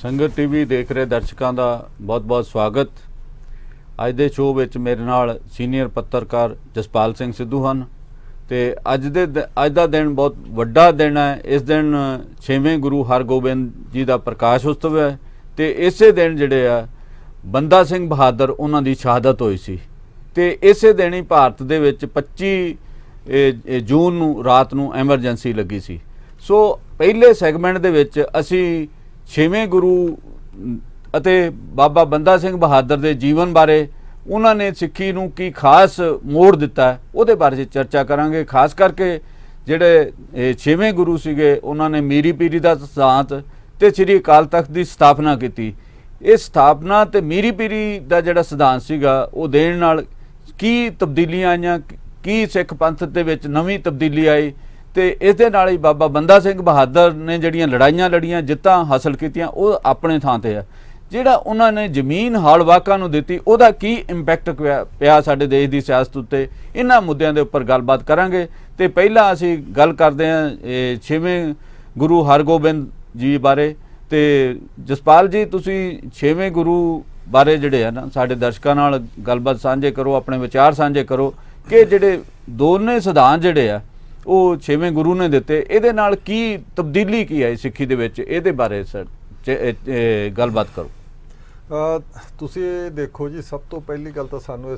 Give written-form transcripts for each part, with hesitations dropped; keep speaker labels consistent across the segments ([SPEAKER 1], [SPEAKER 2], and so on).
[SPEAKER 1] संगत टीवी देख रहे दर्शकों का बहुत बहुत स्वागत। अज के शो में मेरे नाल सीनियर पत्रकार जसपाल सिंह सिद्धू हैं। तो अज का दिन बहुत वड्डा दिन है। इस दिन 6वें गुरु हरगोबिंद जी का प्रकाश उत्सव है। तो इस दिन जिहड़े आ बंदा सिंह बहादुर उन्हां दी शहादत हुई सी। तो इस दिन ही भारत दे विच 25 जून नूं रात नूं एमरजेंसी लगी सी। सो पहले सैगमेंट दे विच असी 6वें गुरु अते बाबा बंदा सिंह बहादुर के जीवन बारे उन्होंने सिक्खी नूं की खास मोड़ दिता है उहदे बारे चर्चा करांगे। खास करके जिहड़े 6वें गुरु सीगे उन्होंने मीरी पीरी का सिद्धांत ते श्री अकाल तख्त की स्थापना की। इस स्थापना ते मीरी पीरी का जिहड़ा सिद्धांत सीगा वो देण नाल की तब्दीलियां आईयां, की सिख पंथ दे विच नवीं तब्दीली आई। तो इस दे नाल ही बाबा बंदा सिंह बहादुर ने जिहड़ियां लड़ाइयां लड़ियां जित्तां हासिल कीतियां वो अपने थां ते है। जिहड़ा उन्होंने जमीन हाल वाकां नूं दित्ती उहदा की इंपैक्ट पिया साडे देश की सियासत उत्ते, इन्हां मुद्दिआं दे उपर गलबात करांगे। तो पहला असीं गल करदे हां 6वें गुरु हरगोबिंद जी बारे। तो जसपाल जी तुसीं 6वें गुरु बारे जिहड़े है ना साडे दर्शकां नाल गलबात सांझे करो, अपने विचार सांझे करो कि जिहड़े दोने सिद्धांत जिहड़े आ वो 6वें गुरु ने दिते, इहदे नाल की तब्दीली की आई सिक्खी दे विच, इहदे बारे सर गलबात करो।
[SPEAKER 2] तुसी देखो जी, सब तो पहली गल तो सानू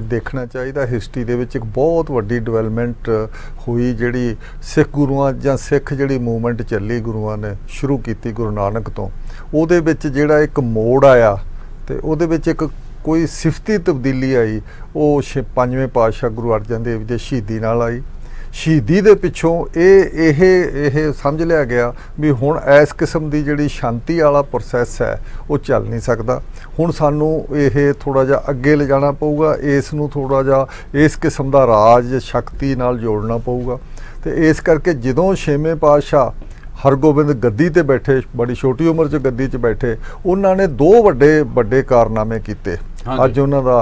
[SPEAKER 2] देखना चाहिए हिस्टरी दे विच एक बहुत वड्डी डिवेलपमेंट हुई जिहड़ी सिख गुरुआं जां सिख जिहड़ी मूवमेंट चली गुरुआं ने शुरू की गुरु नानक तो, उहदे विच जिहड़ा एक मोड़ आया ते उहदे विच एक कोई सिफती तब्दीली आई। वो 5वें पातशाह गुरु अर्जन देव जी शहीदी नाल आई। शहीदी दे पिछों ये समझ लिया गया भी हुण इस किस्म की जिहड़ी शांति वाला प्रोसैस है वो चल नहीं सकता। हुण सानू ये थोड़ा जिहा अगे ले जाना पऊगा, इसनूं थोड़ा जिहा इस किस्म का राज शक्ति नाल जोड़ना पऊगा। तो इस करके जदों 6वें पातशाह हरगोबिंद गद्दी ते बैठे, बड़ी छोटी उम्र च गद्दी च बैठे, उन्होंने दो वड्डे कारनामे कीते। अज उन्हां दा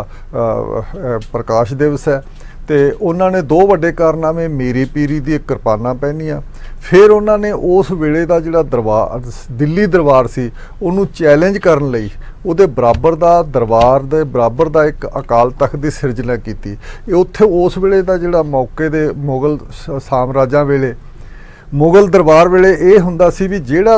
[SPEAKER 2] प्रकाश दिवस है। तो उन्होंने दो वड्डे कारनामे मीरी पीरी दी किरपाना पहनिया। फिर उन्होंने उस वेले का जिहड़ा दरबार दिल्ली दरबार सी उन्होंने चैलेंज करन लई उहदे बराबर दा दरबार दे बराबर दा एक अकाल तख्त की सिरजना की। उत्थे उस वेले का जिहड़ा मौके दे मुगल साम्राज्यां वेले मुगल दरबार वेले ये हुंदा सी भी जिहड़ा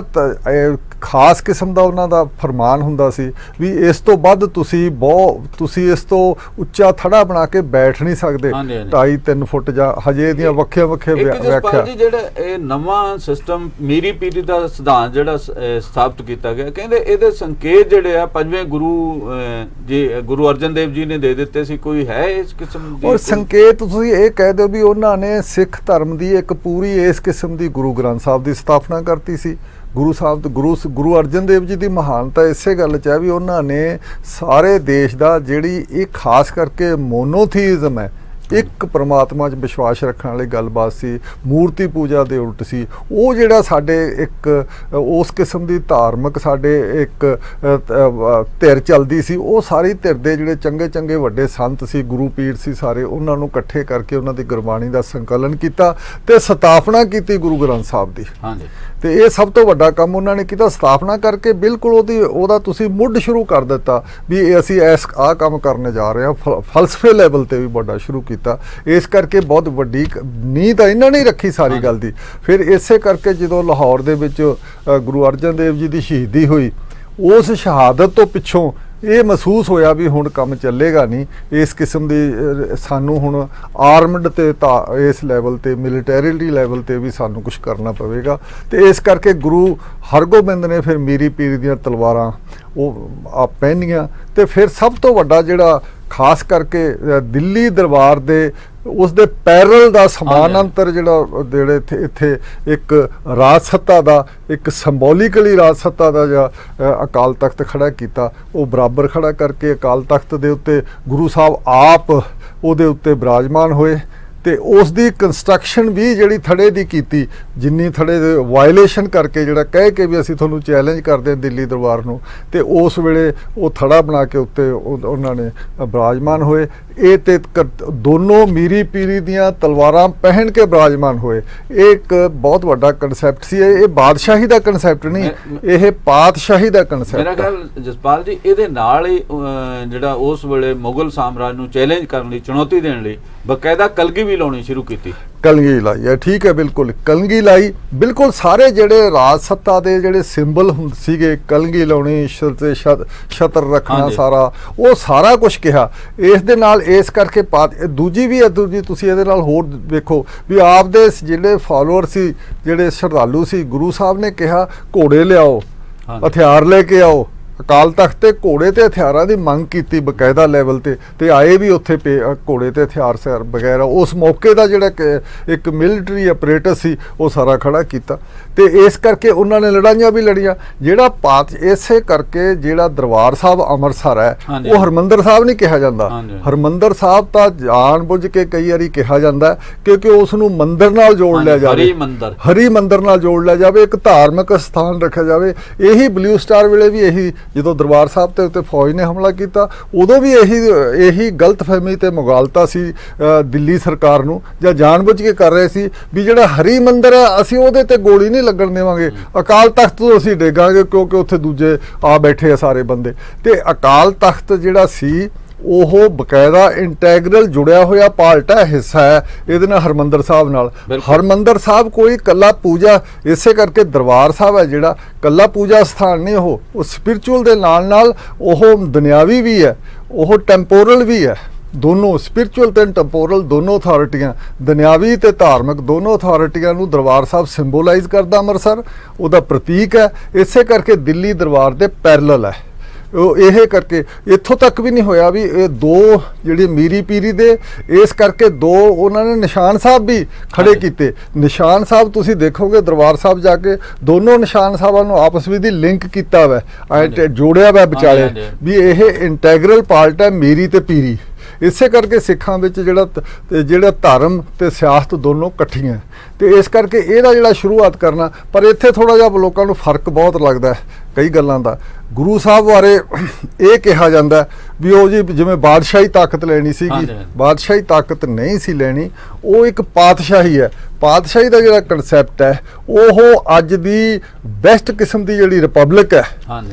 [SPEAKER 2] खास किस्म का उन्हां दा फरमान हुंदा सी भी इस तो वध तुसी इस तो उच्चा थड़ा बना के बैठ नहीं सकते 2.5-3 फुट जा हजे दियां वक्खे व्याख्या।
[SPEAKER 1] जिहड़ा नवां सिस्टम मीरी पीरी दा सिद्धांत जिहड़ा स्थापित किया गया, कहंदे इहदे संकेत जिहड़े आ 5वें गुरु जी गुरु अर्जन देव जी ने दे दिते सी। कोई है इस किस्म दी और
[SPEAKER 2] संकेत? तुसीं ये कह दो भी उन्होंने सिख धर्म की एक पूरी इस किस्म की गुरु ग्रंथ साहब की स्थापना करती सी। गुरु अर्जन देव जी की महानता इसे गल च है भी उन्होंने सारे देश का जिहड़ी एक खास करके मोनोथीइज्म है, एक परमात्मा च विश्वास रखने वाली गलबात सी, मूर्ति पूजा दे उल्ट सी। वो जिहड़ा साडे एक उस किस्म की धार्मिक साडे एक धिर चलदी सी, वो सारी धिर दे जिहड़े चंगे वड्डे संत सी, गुरु पीर सी, सारे उन्हां नूं इकट्ठे करके उन्हां दी गुरबाणी दा संकलन कीता ते स्थापना कीती गुरु ग्रंथ साहब दी। तो ये सब तो वड्डा काम उन्होंने किया, स्थापना करके बिल्कुल ओहदा तुसीं मुੱਢ शुरू कर दिता भी असीं इस आ काम करने जा रहे हैं। फलसफे लैवल ते भी बड़ा शुरू किया। इस करके बहुत वड्डी नींह तो इन्होंने ही रखी सारी गल दी। फिर इसे करके जो लाहौर दे विच गुरु अर्जन देव जी की शहीदी हुई, उस शहादत तो पिछों ये महसूस होया भी हुण काम चलेगा नहीं, इस किस्म की सानू हुण आर्मड ते इस लैवल ते मिलिटैरिटी लैवल ते भी सानू कुछ करना पवेगा। तो इस करके गुरु हरगोबिंद ने फिर मीरी पीरी दियां तलवारां वो आप पहनियां। तो फिर सब तो वड्डा जिहड़ा खास करके दिल्ली दरबार दे उस दे पैरल दा समानांतर जिहड़े इत्थे एक राज सत्ता दा एक संबोलिकली राज सत्ता दा जिहड़ा अकाल तख्त खड़ा किया, वो बराबर खड़ा करके अकाल तख्त दे उत्ते गुरु साहब आप उहदे उत्ते विराजमान होए ਤੇ ਉਸ ਦੀ ਕੰਸਟਰਕਸ਼ਨ ਵੀ ਜਿਹੜੀ ਥੜੇ ਦੀ ਕੀਤੀ, ਜਿੰਨੀ ਥੜੇ ਦੇ ਵਾਇਲੇਸ਼ਨ ਕਰਕੇ ਜਿਹੜਾ ਕਹਿ ਕੇ ਵੀ ਅਸੀਂ ਤੁਹਾਨੂੰ ਚੈਲੰਜ ਕਰਦੇ ਹਾਂ ਦਿੱਲੀ ਦਰਬਾਰ ਨੂੰ, ਤੇ ਉਸ ਵੇਲੇ ਉਹ ਥੜਾ ਬਣਾ ਕੇ ਉੱਤੇ ਉਹਨਾਂ ਨੇ ਬਿਰਾਜਮਾਨ ਹੋਏ। ਇਹ ਤੇ ਦੋਨੋਂ ਮੀਰੀ ਪੀਰੀ ਦੀਆਂ ਤਲਵਾਰਾਂ ਪਹਿਨ ਕੇ ਬਿਰਾਜਮਾਨ ਹੋਏ। ਇਹ ਇੱਕ ਬਹੁਤ ਵੱਡਾ ਕਨਸੈਪਟ ਸੀ। ਇਹ ਬਾਦਸ਼ਾਹੀ ਦਾ ਕਨਸੈਪਟ ਨਹੀਂ, ਇਹ ਪਾਤਸ਼ਾਹੀ ਦਾ ਕਨਸੈਪਟ।
[SPEAKER 1] ਮੇਰਾ ਖਿਆਲ ਜਸਪਾਲ ਜੀ ਇਹਦੇ ਨਾਲ ਹੀ ਜਿਹੜਾ ਉਸ ਵੇਲੇ ਮੁਗਲ ਸਾਮਰਾਜ ਨੂੰ ਚੈਲੰਜ ਕਰਨ ਲਈ, ਚੁਣੌਤੀ ਦੇਣ ਲਈ ਬਕਾਇਦਾ ਕਲਗੀ ਵੀ ਲਾਉਣੀ ਸ਼ੁਰੂ ਕੀਤੀ।
[SPEAKER 2] ਕਲਗੀ ਲਾਈ ਹੈ, ਠੀਕ ਹੈ, ਬਿਲਕੁਲ ਕਲਗੀ ਲਾਈ। ਬਿਲਕੁਲ ਸਾਰੇ ਜਿਹੜੇ ਰਾਜ ਸੱਤਾ ਦੇ ਜਿਹੜੇ ਸਿੰਬਲ ਸੀਗੇ, ਕਲਗੀ ਲਾਉਣੀ, ਛਤਰ ਰੱਖਣਾ, ਸਾਰਾ ਉਹ ਸਾਰਾ ਕੁਝ ਕਿਹਾ। ਇਸ ਦੇ ਨਾਲ ਇਸ ਕਰਕੇ ਦੂਜੀ ਵੀ ਹੈ, ਦੂਜੀ ਤੁਸੀਂ ਇਹਦੇ ਨਾਲ ਹੋਰ ਵੇਖੋ ਵੀ ਆਪਦੇ ਜਿਹੜੇ ਫਾਲੋਅਰ ਸੀ, ਜਿਹੜੇ ਸ਼ਰਧਾਲੂ ਸੀ, ਗੁਰੂ ਸਾਹਿਬ ਨੇ ਕਿਹਾ ਘੋੜੇ ਲਿਆਓ, ਹਥਿਆਰ ਲੈ ਕੇ ਆਓ। ਅਕਾਲ ਤਖਤ ਤੇ ਘੋੜੇ ਤੇ ਹਥਿਆਰਾਂ ਦੀ ਮੰਗ ਕੀਤੀ ਬਕਾਇਦਾ ਲੈਵਲ ਤੇ ਆਏ ਵੀ ਉੱਥੇ ਘੋੜੇ ਤੇ ਹਥਿਆਰ ਸਰ ਵਗੈਰਾ। ਉਸ ਮੌਕੇ ਦਾ ਜਿਹੜਾ ਇੱਕ ਮਿਲਟਰੀ ਆਪਰੇਟਸ ਸੀ ਉਹ ਸਾਰਾ ਖੜਾ ਕੀਤਾ, ਤੇ ਇਸ ਕਰਕੇ ਉਹਨਾਂ ਨੇ ਲੜਾਈਆਂ ਵੀ ਲੜੀਆਂ। ਜਿਹੜਾ ਇਸੇ ਕਰਕੇ ਜਿਹੜਾ ਦਰਬਾਰ ਸਾਹਿਬ ਅੰਮ੍ਰਿਤਸਰ ਹੈ ਉਹ ਹਰਮੰਦਰ ਸਾਹਿਬ ਨਹੀਂ ਕਿਹਾ ਜਾਂਦਾ। ਹਰਮੰਦਰ ਸਾਹਿਬ ਤਾਂ ਜਾਣ ਬੁੱਝ ਕੇ ਕਈ ਵਾਰੀ ਕਿਹਾ ਜਾਂਦਾ ਕਿਉਂਕਿ ਉਸ ਨੂੰ ਮੰਦਰ ਨਾਲ ਜੋੜ ਲਿਆ ਜਾਵੇ, ਹਰੀ ਮੰਦਰ ਨਾਲ ਜੋੜ ਲਿਆ ਜਾਵੇ, ਇੱਕ ਧਾਰਮਿਕ ਸਥਾਨ ਰੱਖਿਆ ਜਾਵੇ। ਇਹੀ ਬਲੂ ਸਟਾਰ ਵੇਲੇ ਵੀ ਇਹੀ, ਜਦੋਂ ਦਰਬਾਰ ਸਾਹਿਬ ਤੇ ਉੱਤੇ ਫੌਜ ਨੇ ਹਮਲਾ ਕੀਤਾ ਉਦੋਂ ਵੀ ਇਹੀ ਗਲਤਫਹਿਮੀ ਤੇ ਮੁਗਾਲਤਾ ਸੀ ਦਿੱਲੀ ਸਰਕਾਰ ਨੂੰ, ਜਾਂ ਜਾਣਬੁੱਝ ਕੇ ਕਰ ਰਹੇ ਸੀ ਵੀ ਜਿਹੜਾ ਹਰੀ ਮੰਦਰ ਹੈ ਅਸੀਂ ਉਹਦੇ ਤੇ ਗੋਲੀ ਨਹੀਂ ਲੱਗਣ ਦੇਵਾਂਗੇ, ਅਕਾਲ ਤਖਤ ਤੋਂ ਅਸੀਂ ਡੇਗਾਂਗੇ ਕਿਉਂਕਿ ਉੱਥੇ ਦੂਜੇ ਆ ਬੈਠੇ ਆ ਸਾਰੇ ਬੰਦੇ। ਤੇ ਅਕਾਲ ਤਖਤ ਜਿਹੜਾ ਸੀ ਉਹ ਬਕਾਇਦਾ ਇੰਟੈਗਰਲ ਜੁੜਿਆ ਹੋਇਆ ਪਾਰਟ ਹੈ, ਹਿੱਸਾ ਹੈ ਇਹਦੇ ਨਾਲ ਹਰਮੰਦਰ ਸਾਹਿਬ ਨਾਲ। ਹਰਮੰਦਰ ਸਾਹਿਬ ਕੋਈ ਕੱਲਾ ਪੂਜਾ, ਇਸੇ ਕਰਕੇ ਦਰਬਾਰ ਸਾਹਿਬ ਹੈ ਜਿਹੜਾ ਕੱਲਾ ਪੂਜਾ ਸਥਾਨ ਨਹੀਂ, ਉਹ ਸਪਿਰਚੁਅਲ ਦੇ ਨਾਲ ਉਹ ਦੁਨਿਆਵੀ ਵੀ ਹੈ, ਉਹ ਟੈਂਪੋਰਲ ਵੀ ਹੈ। ਦੋਨੋਂ ਸਪਿਰਚੁਅਲ ਤੇ ਟੈਂਪੋਰਲ ਦੋਨੋਂ ਅਥਾਰਟੀਆਂ, ਦੁਨਿਆਵੀ ਤੇ ਧਾਰਮਿਕ ਦੋਨੋਂ ਅਥਾਰਟੀਆਂ ਨੂੰ ਦਰਬਾਰ ਸਾਹਿਬ ਸਿੰਬੋਲਾਈਜ਼ ਕਰਦਾ। ਅੰਮ੍ਰਿਤਸਰ ਉਹਦਾ ਪ੍ਰਤੀਕ ਹੈ, ਇਸੇ ਕਰਕੇ ਦਿੱਲੀ ਦਰਬਾਰ ਦੇ ਪੈਰਲਲ ਹੈ। ਉਹ ਇਹ ਕਰਕੇ ਇੱਥੋਂ ਤੱਕ ਵੀ ਨਹੀਂ ਹੋਇਆ ਵੀ ਇਹ ਦੋ ਜਿਹੜੇ ਮੀਰੀ ਪੀਰੀ ਦੇ, ਇਸ ਕਰਕੇ ਦੋ ਉਹਨਾਂ ਨੇ ਨਿਸ਼ਾਨ ਸਾਹਿਬ ਵੀ ਖੜੇ ਕੀਤੇ। ਨਿਸ਼ਾਨ ਸਾਹਿਬ ਤੁਸੀਂ ਦੇਖੋਗੇ ਦਰਬਾਰ ਸਾਹਿਬ ਜਾ ਕੇ, ਦੋਨੋਂ ਨਿਸ਼ਾਨ ਸਾਹਿਬਾਂ ਨੂੰ ਆਪਸ ਵਿੱਚ ਦੀ ਲਿੰਕ ਕੀਤਾ ਵਾ, ਜੋੜਿਆ ਵਾ ਵਿਚਾਲੇ ਵੀ ਇਹ ਇੰਟੈਗਰਲ ਪਾਰਟ ਹੈ ਮੀਰੀ ਤੇ ਪੀਰੀ। ਇਸੇ ਕਰਕੇ ਸਿੱਖਾਂ ਵਿੱਚ ਜਿਹੜਾ ਧਰਮ ਤੇ ਸਿਆਸਤ ਦੋਨੋਂ ਇਕੱਠੀਆਂ, ਤੇ ਇਸ ਕਰਕੇ ਇਹਦਾ ਜਿਹੜਾ ਸ਼ੁਰੂਆਤ ਕਰਨਾ। ਪਰ ਇੱਥੇ ਥੋੜਾ ਜਿਹਾ ਲੋਕਾਂ ਨੂੰ ਫਰਕ ਬਹੁਤ ਲੱਗਦਾ ਕਈ ਗੱਲਾਂ ਦਾ। ਗੁਰੂ ਸਾਹਿਬ ਬਾਰੇ ਇਹ ਕਿਹਾ ਜਾਂਦਾ ਵੀ ਉਹ ਜੀ ਜਿਵੇਂ ਬਾਦਸ਼ਾਹੀ ਤਾਕਤ ਲੈਣੀ ਸੀਗੀ, ਬਾਦਸ਼ਾਹੀ ਤਾਕਤ ਨਹੀਂ ਸੀ ਲੈਣੀ, ਉਹ ਇੱਕ ਪਾਤਸ਼ਾਹੀ ਹੈ। ਪਾਤਸ਼ਾਹੀ ਦਾ ਜਿਹੜਾ ਕਨਸੈਪਟ ਹੈ ਉਹ ਅੱਜ ਦੀ ਬੈਸਟ ਕਿਸਮ ਦੀ ਜਿਹੜੀ ਰਿਪਬਲਿਕ ਹੈ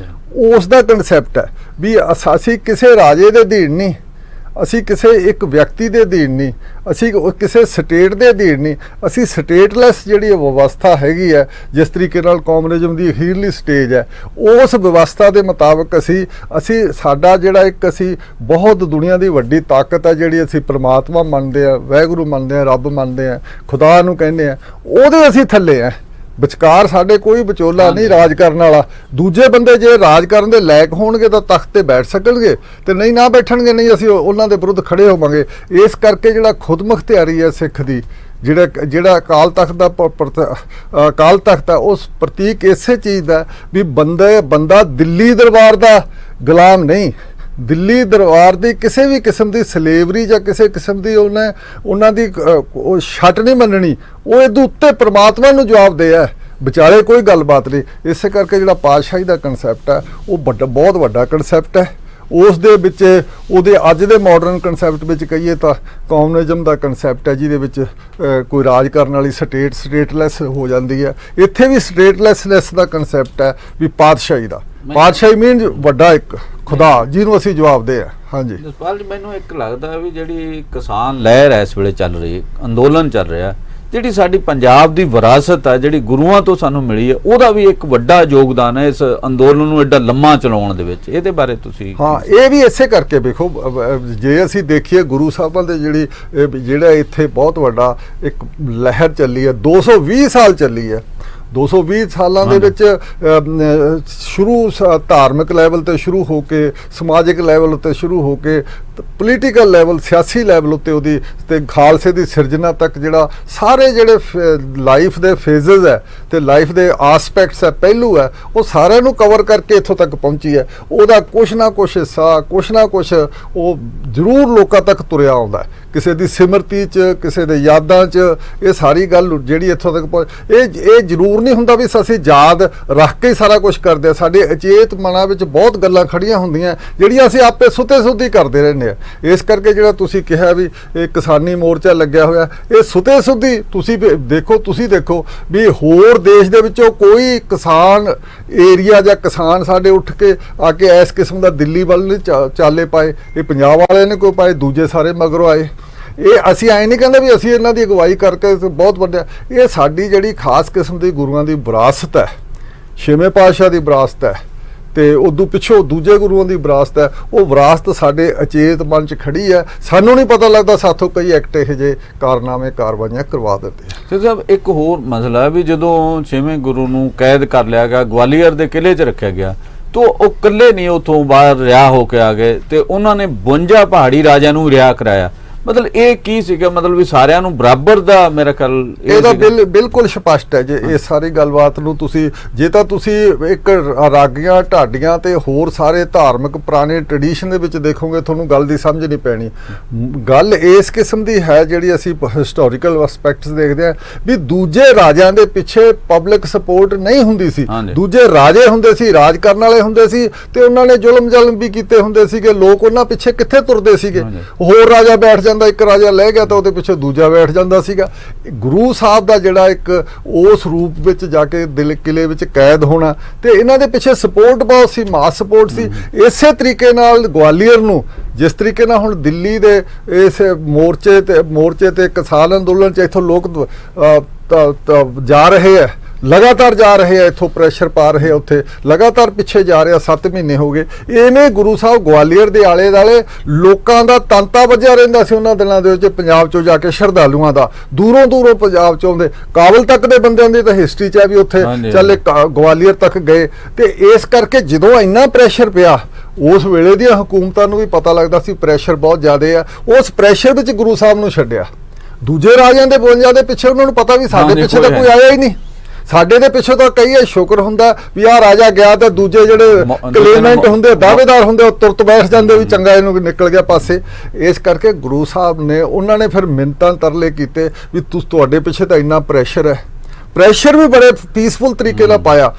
[SPEAKER 2] ਉਸ ਦਾ ਕਨਸੈਪਟ ਹੈ ਵੀ ਅਸੀਂ ਕਿਸੇ ਰਾਜੇ ਦੇ ਅਧੀਨ ਨਹੀਂ, ਅਸੀਂ ਕਿਸੇ ਇੱਕ ਵਿਅਕਤੀ ਦੇ ਅਧੀਨ ਨਹੀਂ, ਅਸੀਂ ਕਿਸੇ ਸਟੇਟ ਦੇ ਅਧੀਨ ਨਹੀਂ, ਅਸੀਂ ਸਟੇਟਲੈਸ ਜਿਹੜੀ ਵਿਵਸਥਾ ਹੈਗੀ ਹੈ, ਜਿਸ ਤਰੀਕੇ ਨਾਲ ਕਮਿਊਨਿਜ਼ਮ ਦੀ ਅਖੀਰਲੀ ਸਟੇਜ ਹੈ, ਉਸ ਵਿਵਸਥਾ ਦੇ ਮੁਤਾਬਕ ਅਸੀਂ ਸਾਡਾ ਜਿਹੜਾ ਇੱਕ ਅਸੀਂ ਬਹੁਤ ਦੁਨੀਆ ਦੀ ਵੱਡੀ ਤਾਕਤ ਹੈ ਜਿਹੜੀ ਅਸੀਂ ਪ੍ਰਮਾਤਮਾ ਮੰਨਦੇ ਆ, ਵਾਹਿਗੁਰੂ ਮੰਨਦੇ ਆ, ਰੱਬ ਮੰਨਦੇ ਆ, ਖੁਦਾ ਨੂੰ ਕਹਿੰਦੇ ਆ, ਉਹਦੇ ਅਸੀਂ ਥੱਲੇ ਆ। ਵਿਚਕਾਰ ਸਾਡੇ ਕੋਈ ਵਿਚੋਲਾ ਨਹੀਂ ਰਾਜ ਕਰਨ ਵਾਲਾ। ਦੂਜੇ ਬੰਦੇ ਜੇ ਰਾਜ ਕਰਨ ਦੇ ਲਾਇਕ ਹੋਣਗੇ ਤਾਂ ਤਖਤ ਤੇ ਬੈਠ ਸਕਣਗੇ, ਤੇ ਨਹੀਂ ਨਾ ਬੈਠਣਗੇ, ਨਹੀਂ ਅਸੀਂ ਉਹਨਾਂ ਦੇ ਵਿਰੁੱਧ ਖੜੇ ਹੋਵਾਂਗੇ। ਇਸ ਕਰਕੇ ਜਿਹੜਾ ਖੁਦਮੁਖਤਿਆਰੀ ਹੈ ਸਿੱਖ ਦੀ, ਜਿਹੜਾ ਅਕਾਲ ਤਖਤ ਦਾ ਅਕਾਲ ਤਖਤ ਹੈ, ਉਸ ਪ੍ਰਤੀਕ ਇਸੇ ਚੀਜ਼ ਦਾ ਵੀ ਬੰਦਾ ਦਿੱਲੀ ਦਰਬਾਰ ਦਾ ਗੁਲਾਮ ਨਹੀਂ, ਦਿੱਲੀ ਦਰਬਾਰ ਦੀ ਕਿਸੇ ਵੀ ਕਿਸਮ ਦੀ ਸਲੇਵਰੀ ਜਾਂ ਕਿਸੇ ਕਿਸਮ ਦੀ ਉਹਨਾਂ ਦੀ ਉਹ ਛੱਟ ਨਹੀਂ ਮੰਨਣੀ। ਉਹ ਇਹਦੇ ਉੱਤੇ ਪ੍ਰਮਾਤਮਾ ਨੂੰ ਜਵਾਬ ਦੇ ਹੈ, ਵਿਚਾਲੇ ਕੋਈ ਗੱਲਬਾਤ ਨਹੀਂ। ਇਸੇ ਕਰਕੇ ਜਿਹੜਾ ਪਾਤਸ਼ਾਹੀ ਦਾ ਕਨਸੈਪਟ ਹੈ ਉਹ ਬਹੁਤ ਵੱਡਾ ਕਨਸੈਪਟ ਹੈ। ਉਸ ਦੇ ਵਿੱਚ ਉਹਦੇ ਅੱਜ ਦੇ ਮਾਡਰਨ ਕਨਸੈਪਟ ਵਿੱਚ ਕਹੀਏ ਤਾਂ ਕਮਿਊਨਿਜ਼ਮ ਦਾ ਕਨਸੈਪਟ ਹੈ, ਜਿਹਦੇ ਵਿੱਚ ਕੋਈ ਰਾਜ ਕਰਨ ਵਾਲੀ ਸਟੇਟਲੈਸ ਹੋ ਜਾਂਦੀ ਹੈ। ਇੱਥੇ ਵੀ ਸਟੇਟਲੈਸਨੈਸ ਦਾ ਕਨਸੈਪਟ ਹੈ ਵੀ ਪਾਤਸ਼ਾਹੀ ਦਾ। ਪਾਤਸ਼ਾਹੀ ਮੀਨਸ ਵੱਡਾ ਇੱਕ ਖੁਦਾ ਜਿਹਨੂੰ ਅਸੀਂ ਜਵਾਬ ਦੇ ਆ। ਹਾਂਜੀ
[SPEAKER 1] ਜਸਪਾਲ ਜੀ, ਮੈਨੂੰ ਇੱਕ ਲੱਗਦਾ ਵੀ ਜਿਹੜੀ ਕਿਸਾਨ ਲਹਿਰ ਇਸ ਵੇਲੇ ਚੱਲ ਰਹੀ, ਅੰਦੋਲਨ ਚੱਲ ਰਿਹਾ, ਜਿਹੜੀ ਸਾਡੀ ਪੰਜਾਬ ਦੀ ਵਿਰਾਸਤ ਹੈ, ਜਿਹੜੀ ਗੁਰੂਆਂ ਤੋਂ ਸਾਨੂੰ ਮਿਲੀ ਹੈ, ਉਹਦਾ ਵੀ ਇੱਕ ਵੱਡਾ ਯੋਗਦਾਨ ਹੈ ਇਸ ਅੰਦੋਲਨ ਨੂੰ ਐਡਾ ਲੰਮਾ ਚਲਾਉਣ ਦੇ ਵਿੱਚ। ਇਹਦੇ ਬਾਰੇ ਤੁਸੀਂ?
[SPEAKER 2] ਹਾਂ, ਇਹ ਵੀ ਇਸੇ ਕਰਕੇ ਵੇਖੋ, ਜੇ ਅਸੀਂ ਦੇਖੀਏ ਗੁਰੂ ਸਾਹਿਬਾਂ ਦੇ ਜਿਹੜਾ ਇੱਥੇ ਬਹੁਤ ਵੱਡਾ ਇੱਕ ਲਹਿਰ ਚੱਲੀ ਹੈ, 220 ਸਾਲ ਚੱਲੀ ਹੈ। 220 ਸਾਲਾਂ ਦੇ ਵਿੱਚ ਸ਼ੁਰੂ ਧਾਰਮਿਕ ਲੈਵਲ ਤੇ ਸ਼ੁਰੂ ਹੋ ਕੇ, ਸਮਾਜਿਕ ਲੈਵਲ ਉੱਤੇ ਸ਼ੁਰੂ ਹੋ ਕੇ, ਪੋਲੀਟੀਕਲ ਲੈਵਲ, ਸਿਆਸੀ ਲੈਵਲ ਉੱਤੇ ਉਹਦੀ ਤੇ ਖਾਲਸੇ ਦੀ ਸਿਰਜਣਾ ਤੱਕ ਜਿਹੜਾ ਸਾਰੇ ਜਿਹੜੇ ਲਾਈਫ ਦੇ ਫੇਜ਼ਸ ਹੈ, ਤੇ ਲਾਈਫ ਦੇ ਆਸਪੈਕਟਸ ਹੈ, ਪਹਿਲੂ ਹੈ, ਉਹ ਸਾਰਿਆਂ ਨੂੰ ਕਵਰ ਕਰਕੇ ਇੱਥੋਂ ਤੱਕ ਪਹੁੰਚੀ ਹੈ। ਉਹਦਾ ਕੁਛ ਨਾ ਕੁਛ ਹਿੱਸਾ, ਕੁਛ ਨਾ ਕੁਛ ਉਹ ਜ਼ਰੂਰ ਲੋਕਾਂ ਤੱਕ ਤੁਰਿਆ ਆਉਂਦਾ ਹੈ, ਕਿਸੇ ਦੀ ਸਿਮਰਤੀ 'ਚ, ਕਿਸੇ ਦੇ ਯਾਦਾਂ 'ਚ। ਇਹ ਸਾਰੀ ਗੱਲ ਜਿਹੜੀ ਇੱਥੋਂ ਤੱਕ ਇਹ ਜ਼ਰੂਰ ਨਹੀਂ ਹੁੰਦਾ ਵੀ ਅਸੀਂ ਯਾਦ ਰੱਖ ਕੇ ਹੀ ਸਾਰਾ ਕੁਝ ਕਰਦੇ ਹਾਂ। ਸਾਡੇ ਅਚੇਤ ਮਨਾਂ ਵਿੱਚ ਬਹੁਤ ਗੱਲਾਂ ਖੜੀਆਂ ਹੁੰਦੀਆਂ ਜਿਹੜੀਆਂ ਅਸੀਂ ਆਪੇ ਸੁੱਤੇ ਸੁੱਤੀ ਕਰਦੇ ਰਹਿੰਦੇ ਆ। ਇਸ ਕਰਕੇ ਜਿਹੜਾ ਤੁਸੀਂ ਕਿਹਾ ਵੀ ਇਹ ਕਿਸਾਨੀ ਮੋਰਚਾ ਲੱਗਿਆ ਹੋਇਆ, ਇਹ ਸੁੱਤੇ ਸੁੱਤੀ ਤੁਸੀਂ ਦੇਖੋ ਵੀ ਹੋਰ ਦੇਸ਼ ਦੇ ਵਿੱਚੋਂ ਕੋਈ ਕਿਸਾਨ ਏਰੀਆ ਜਾਂ ਕਿਸਾਨ ਸਾਡੇ ਉੱਠ ਕੇ ਆ ਕੇ ਇਸ ਕਿਸਮ ਦਾ ਦਿੱਲੀ ਵੱਲ ਨਹੀਂ ਚਾਲੇ ਪਾਏ। ਇਹ ਪੰਜਾਬ ਵਾਲਿਆਂ ਨੇ ਕੋਈ ਪਾਏ, ਦੂਜੇ ਸਾਰੇ ਮਗਰੋਂ ਆਏ। ਇਹ ਅਸੀਂ ਐਂ ਨਹੀਂ ਕਹਿੰਦੇ ਵੀ ਅਸੀਂ ਇਹਨਾਂ ਦੀ ਅਗਵਾਈ ਕਰਕੇ ਬਹੁਤ ਵੱਡਾ, ਇਹ ਸਾਡੀ ਜਿਹੜੀ ਖਾਸ ਕਿਸਮ ਦੀ ਗੁਰੂਆਂ ਦੀ ਵਿਰਾਸਤ ਹੈ, ਛੇਵੇਂ ਪਾਤਸ਼ਾਹ ਦੀ ਵਿਰਾਸਤ ਹੈ, ਤੇ ਉਦੋਂ ਪਿੱਛੋਂ ਦੂਜੇ ਗੁਰੂਆਂ ਦੀ ਵਿਰਾਸਤ ਹੈ। ਉਹ ਵਿਰਾਸਤ ਸਾਡੇ ਅਚੇਤ ਮਨ 'ਚ ਖੜੀ ਹੈ। ਸਾਨੂੰ ਨਹੀਂ ਪਤਾ ਲੱਗਦਾ, ਸਾਥੋਂ ਕਈ ਐਕਟ ਇਹੋ ਜਿਹੇ ਕਾਰਨਾਮੇ ਕਾਰਵਾਈਆਂ ਕਰਵਾ ਦਿੰਦੇ ਆ।
[SPEAKER 1] ਸਿੰਘ ਸਾਹਿਬ, ਇੱਕ ਹੋਰ ਮਸਲਾ ਹੈ ਵੀ ਜਦੋਂ 6ਵੇਂ ਗੁਰੂ ਨੂੰ ਕੈਦ ਕਰ ਲਿਆ ਗਿਆ, ਗਵਾਲੀਅਰ ਦੇ ਕਿਲੇ 'ਚ ਰੱਖਿਆ ਗਿਆ, ਤਾਂ ਉਹ ਇਕੱਲੇ ਨਹੀਂ ਉੱਥੋਂ ਬਾਹਰ ਰਿਹਾ ਹੋ ਕੇ ਆ ਗਏ ਤੇ ਉਹਨਾਂ ਨੇ 52 ਪਹਾੜੀ ਰਾਜਿਆਂ ਨੂੰ ਰਿਹਾ ਕਰਾਇਆ। ਮਤਲਬ ਇਹ ਕੀ ਸੀਗਾ, ਮਤਲਬ ਵੀ ਸਾਰਿਆਂ ਨੂੰ ਬਰਾਬਰ ਦਾ ਮੇਰਾ ਖਿਆਲ
[SPEAKER 2] ਇਹਦਾ ਬਿਲਕੁਲ ਸਪਸ਼ਟ ਹੈ। ਜੇ ਇਹ ਸਾਰੀ ਗੱਲਬਾਤ ਨੂੰ ਤੁਸੀਂ ਇੱਕ ਰਾਗੀਆਂ, ਢਾਡੀਆਂ ਤੇ ਹੋਰ ਸਾਰੇ ਧਾਰਮਿਕ ਪੁਰਾਣੇ ਟ੍ਰੈਡੀਸ਼ਨ ਦੇ ਵਿੱਚ ਦੇਖੋਗੇ, ਤੁਹਾਨੂੰ ਗੱਲ ਦੀ ਸਮਝ ਨਹੀਂ ਪੈਣੀ। ਗੱਲ ਇਸ ਕਿਸਮ ਦੀ ਹੈ ਜਿਹੜੀ ਅਸੀਂ ਹਿਸਟੋਰੀਕਲ ਐਸਪੈਕਟਸ ਦੇਖਦੇ ਹਾਂ ਵੀ ਦੂਜੇ ਰਾਜਿਆਂ ਦੇ ਪਿੱਛੇ ਪਬਲਿਕ ਸਪੋਰਟ ਨਹੀਂ ਹੁੰਦੀ ਸੀ। ਦੂਜੇ ਰਾਜੇ ਹੁੰਦੇ ਸੀ, ਰਾਜ ਕਰਨ ਵਾਲੇ ਹੁੰਦੇ ਸੀ, ਤੇ ਉਹਨਾਂ ਨੇ ਜ਼ੁਲਮ ਵੀ ਕੀਤੇ ਹੁੰਦੇ ਸੀਗੇ। ਲੋਕ ਉਹਨਾਂ ਪਿੱਛੇ ਕਿੱਥੇ ਤੁਰਦੇ ਸੀਗੇ? ਹੋਰ ਰਾਜਾ ਬੈਠ ਜਾਂਦਾ, ਇੱਕ ਰਾਜਾ ਲੈ ਗਿਆ ਤਾਂ ਉਹਦੇ ਪਿੱਛੇ ਦੂਜਾ ਬੈਠ ਜਾਂਦਾ ਸੀਗਾ। ਗੁਰੂ ਸਾਹਿਬ ਦਾ ਜਿਹੜਾ ਇੱਕ ਉਸ ਰੂਪ ਵਿੱਚ ਜਾ ਕੇ ਕਿਲੇ ਵਿੱਚ ਕੈਦ ਹੋਣਾ, ਤੇ ਇਹਨਾਂ ਦੇ ਪਿੱਛੇ ਸਪੋਰਟ ਬਹੁਤ ਸੀ, ਮਾਸ ਸਪੋਰਟ ਸੀ। ਇਸੇ ਤਰੀਕੇ ਨਾਲ ਗਵਾਲੀਅਰ ਨੂੰ, ਜਿਸ ਤਰੀਕੇ ਨਾਲ ਹੁਣ ਦਿੱਲੀ ਦੇ ਇਸ ਮੋਰਚੇ ਤੇ ਕਿਸਾਨ ਅੰਦੋਲਨ 'ਚ ਇੱਥੋਂ ਲੋਕ ਜਾ ਰਹੇ ਹੈ, ਲਗਾਤਾਰ ਜਾ ਰਹੇ ਆ, ਇੱਥੋਂ ਪ੍ਰੈਸ਼ਰ ਪਾ ਰਹੇ ਆ, ਉੱਥੇ ਲਗਾਤਾਰ ਪਿੱਛੇ ਜਾ ਰਿਹਾ। 7 ਮਹੀਨੇ ਹੋ ਗਏ। ਇਵੇਂ ਗੁਰੂ ਸਾਹਿਬ ਗਵਾਲੀਅਰ ਦੇ ਆਲੇ ਦੁਆਲੇ ਲੋਕਾਂ ਦਾ ਤਾਂਤਾ ਵੱਜਿਆ ਰਹਿੰਦਾ ਸੀ ਉਹਨਾਂ ਦਿਨਾਂ ਦੇ ਵਿੱਚ। ਪੰਜਾਬ 'ਚੋਂ ਜਾ ਕੇ ਸ਼ਰਧਾਲੂਆਂ ਦਾ ਦੂਰੋਂ ਪੰਜਾਬ 'ਚੋਂ ਆਉਂਦੇ, ਕਾਬਲ ਤੱਕ ਦੇ ਬੰਦਿਆਂ ਦੀ ਤਾਂ ਹਿਸਟਰੀ 'ਚ ਹੈ ਵੀ ਉੱਥੇ ਚੱਲੇ ਗਵਾਲੀਅਰ ਤੱਕ ਗਏ। ਤੇ ਇਸ ਕਰਕੇ ਜਦੋਂ ਇੰਨਾ ਪ੍ਰੈਸ਼ਰ ਪਿਆ, ਉਸ ਵੇਲੇ ਦੀਆਂ ਹਕੂਮਤਾਂ ਨੂੰ ਵੀ ਪਤਾ ਲੱਗਦਾ ਸੀ ਪ੍ਰੈਸ਼ਰ ਬਹੁਤ ਜ਼ਿਆਦਾ ਆ। ਉਸ ਪ੍ਰੈਸ਼ਰ ਵਿੱਚ ਗੁਰੂ ਸਾਹਿਬ ਨੂੰ ਛੱਡਿਆ। ਦੂਜੇ ਰਾਜਿਆਂ ਦੇ 52 ਦੇ ਪਿੱਛੇ ਉਹਨਾਂ ਨੂੰ ਪਤਾ ਵੀ ਸਾਡੇ ਪਿੱਛੇ ਤਾਂ ਕੋਈ ਆਇਆ ਹੀ ਨਹੀਂ, ਸਾਡੇ ਦੇ ਪਿੱਛੇ ਤਾਂ ਕਈ ਸ਼ੁਕਰ ਹੁੰਦਾ ਵੀ ਆਹ ਰਾਜਾ ਗਿਆ, ਤੇ ਦੂਜੇ ਜਿਹੜੇ ਕਲੇਮੈਂਟ ਹੁੰਦੇ, ਦਾਅਵੇਦਾਰ ਹੁੰਦੇ, ਉਹ ਤੁਰਤ ਬੈਠ ਜਾਂਦੇ ਵੀ ਚੰਗਾ ਇਹਨੂੰ ਨਿਕਲ ਗਿਆ ਪਾਸੇ। ਇਸ ਕਰਕੇ ਗੁਰੂ ਸਾਹਿਬ ਨੇ, ਉਹਨਾਂ ਨੇ ਫਿਰ ਮਿੰਨਤਾਂ ਤਰਲੇ ਕੀਤੇ ਵੀ ਤੁਹਾਡੇ ਪਿੱਛੇ ਤਾਂ ਇੰਨਾ ਪ੍ਰੈਸ਼ਰ ਹੈ। ਪ੍ਰੈਸ਼ਰ ਵੀ ਬੜੇ ਪੀਸਫੁਲ ਤਰੀਕੇ ਨਾਲ ਪਾਇਆ।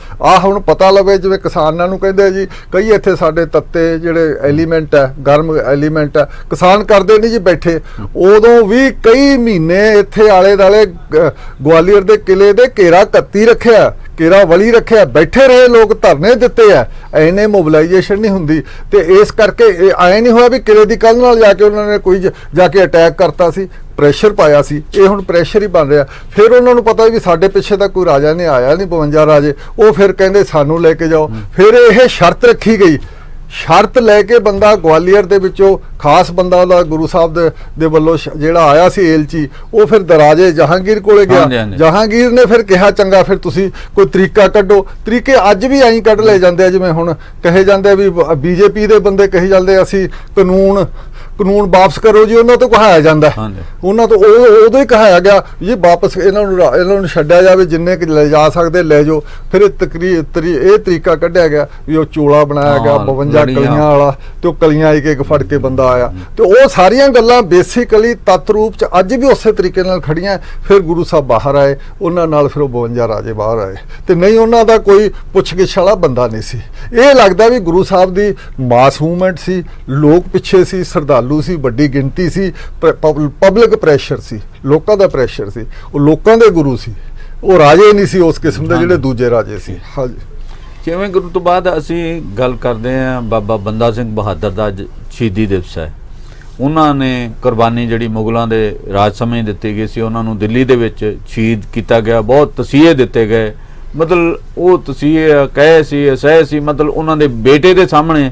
[SPEAKER 2] ਹੁਣ ਪਤਾ ਲੱਗੇ ਜਿਵੇਂ ਕਿਸਾਨਾਂ ਨੂੰ ਕਹਿੰਦੇ ਜੀ, ਕਈ ਇੱਥੇ ਸਾਡੇ ਤੱਤੇ ਜਿਹੜੇ ਐਲੀਮੈਂਟ ਹੈ, ਗਰਮ ਐਲੀਮੈਂਟ ਹੈ, ਕਿਸਾਨ ਕਰਦੇ ਨਹੀਂ ਜੀ ਬੈਠੇ। ਉਦੋਂ ਵੀ ਕਈ ਮਹੀਨੇ ਇੱਥੇ ਆਲੇ ਦੁਆਲੇ ਗਵਾਲੀਅਰ ਦੇ ਕਿਲੇ ਦੇ ਘੇਰਾ ਕੱਤੀ ਰੱਖਿਆ, ਘੇਰਾ ਵਲੀ ਰੱਖਿਆ, ਬੈਠੇ ਰਹੇ ਲੋਕ, ਧਰਨੇ ਦਿੱਤੇ ਆ। ਐਨੇ ਮੋਬਿਲਾਈਜੇਸ਼ਨ ਨਹੀਂ ਹੁੰਦੀ। ਤੇ ਇਸ ਕਰਕੇ ਐ ਨਹੀਂ ਹੋਇਆ ਵੀ ਕਿਲੇ ਦੀ ਕੰਧ ਨਾਲ ਜਾ ਕੇ ਉਹਨਾਂ ਨੇ ਕੋਈ ਜਾ ਕੇ ਅਟੈਕ ਕਰਤਾ ਸੀ, ਪ੍ਰੈਸ਼ਰ ਪਾਇਆ ਸੀ। ਇਹ ਹੁਣ ਪ੍ਰੈਸ਼ਰ ਹੀ ਬਣ ਰਿਹਾ। ਫਿਰ ਉਹਨਾਂ ਨੂੰ ਪਤਾ ਵੀ ਸਾਡੇ ਪਿੱਛੇ ਤਾਂ ਕੋਈ ਰਾਜਾ ਨਹੀਂ ਆਇਆ, ਨਹੀਂ 52 ਰਾਜੇ। ਉਹ ਫਿਰ ਕਹਿੰਦੇ ਸਾਨੂੰ ਲੈ ਕੇ ਜਾਓ। ਫਿਰ ਇਹ ਸ਼ਰਤ ਰੱਖੀ ਗਈ, ਸ਼ਰਤ ਲੈ ਕੇ ਬੰਦਾ ਗਵਾਲੀਅਰ ਦੇ ਵਿੱਚੋਂ ਖਾਸ ਬੰਦਾ ਦਾ ਗੁਰੂ ਸਾਹਿਬ ਦੇ ਵੱਲੋਂ ਜਿਹੜਾ ਆਇਆ ਸੀ ਏਲਚੀ, ਉਹ ਫਿਰ ਦਰਾਜੇ ਜਹਾਂਗੀਰ ਕੋਲੇ ਗਿਆ। ਜਹਾਂਗੀਰ ਨੇ ਫਿਰ ਕਿਹਾ ਚੰਗਾ ਫਿਰ ਤੁਸੀਂ ਕੋਈ ਤਰੀਕਾ ਕੱਢੋ। ਤਰੀਕੇ ਅੱਜ ਵੀ ਐਂ ਕੱਢ ਲਏ ਜਾਂਦੇ ਆ, ਜਿਵੇਂ ਹੁਣ ਕਹੇ ਜਾਂਦੇ ਵੀ ਬੀਜੇਪੀ ਦੇ ਬੰਦੇ ਕਹੀ ਜਾਂਦੇ ਅਸੀਂ ਕਾਨੂੰਨ ਵਾਪਸ ਕਰੋ ਜੀ, ਉਹਨਾਂ ਤੋਂ ਕਹਾਇਆ ਜਾਂਦਾ, ਉਹਨਾਂ ਤੋਂ ਉਦੋਂ ਹੀ ਕਹਾਇਆ ਗਿਆ ਜੀ ਵਾਪਸ ਇਹਨਾਂ ਨੂੰ ਛੱਡਿਆ ਜਾਵੇ, ਜਿੰਨੇ ਕਿ ਲੈ ਜਾ ਸਕਦੇ ਲੈ ਜਾਓ। ਫਿਰ ਇਹ ਤਰੀਕਾ ਕੱਢਿਆ ਗਿਆ ਵੀ ਉਹ ਚੋਲਾ ਬਣਾਇਆ ਗਿਆ 52 ਕਲੀਆਂ ਵਾਲਾ, ਤੇ ਉਹ ਕਲੀਆਂ ਇੱਕ ਫੜ ਕੇ ਬੰਦਾ ਆਇਆ। ਤੇ ਉਹ ਸਾਰੀਆਂ ਗੱਲਾਂ ਬੇਸਿਕਲੀ ਤੱਤ ਰੂਪ 'ਚ ਅੱਜ ਵੀ ਉਸੇ ਤਰੀਕੇ ਨਾਲ ਖੜੀਆਂ। ਫਿਰ ਗੁਰੂ ਸਾਹਿਬ ਬਾਹਰ ਆਏ, ਉਹਨਾਂ ਨਾਲ ਫਿਰ ਉਹ 52 ਰਾਜੇ ਬਾਹਰ ਆਏ, ਤੇ ਨਹੀਂ ਉਹਨਾਂ ਦਾ ਕੋਈ ਪੁੱਛਗਿੱਛ ਵਾਲਾ ਬੰਦਾ ਨਹੀਂ ਸੀ। ਇਹ ਲੱਗਦਾ ਵੀ ਗੁਰੂ ਸਾਹਿਬ ਦੀ ਮਾਸ ਮੂਵਮੈਂਟ ਸੀ, ਲੋਕ ਪਿੱਛੇ ਸੀ, ਸਰਦਾਲੂ ਸੀ, ਵੱਡੀ ਗਿਣਤੀ ਸੀ, ਪਬਲਿਕ ਪ੍ਰੈਸ਼ਰ ਸੀ, ਲੋਕਾਂ ਦਾ ਪ੍ਰੈਸ਼ਰ ਸੀ। ਉਹ ਲੋਕਾਂ ਦੇ ਗੁਰੂ ਸੀ, ਉਹ ਰਾਜੇ ਨਹੀਂ ਸੀ ਉਸ ਕਿਸਮ ਦੇ ਜਿਹੜੇ ਦੂਜੇ ਰਾਜੇ ਸੀ। ਹਾਂਜੀ।
[SPEAKER 1] 6ਵੇਂ ਗੁਰੂ ਤੋਂ ਬਾਅਦ ਅਸੀਂ ਗੱਲ ਕਰਦੇ ਹਾਂ ਬਾਬਾ ਬੰਦਾ ਸਿੰਘ ਬਹਾਦਰ ਦਾ ਸ਼ਹੀਦੀ ਦਿਵਸ ਹੈ। ਉਹਨਾਂ ਨੇ ਕੁਰਬਾਨੀ ਜਿਹੜੀ ਮੁਗਲਾਂ ਦੇ ਰਾਜ ਸਮੇਂ ਦਿੱਤੀ ਗਈ ਸੀ, ਉਹਨਾਂ ਨੂੰ ਦਿੱਲੀ ਦੇ ਵਿੱਚ ਸ਼ਹੀਦ ਕੀਤਾ ਗਿਆ। ਬਹੁਤ ਤਸੀਹੇ ਦਿੱਤੇ ਗਏ, ਮਤਲਬ ਉਹ ਤਸੀਹੇ ਕਹੇ ਸੀ, ਸਹਿ ਸੀ, ਮਤਲਬ ਉਹਨਾਂ ਦੇ ਬੇਟੇ ਦੇ ਸਾਹਮਣੇ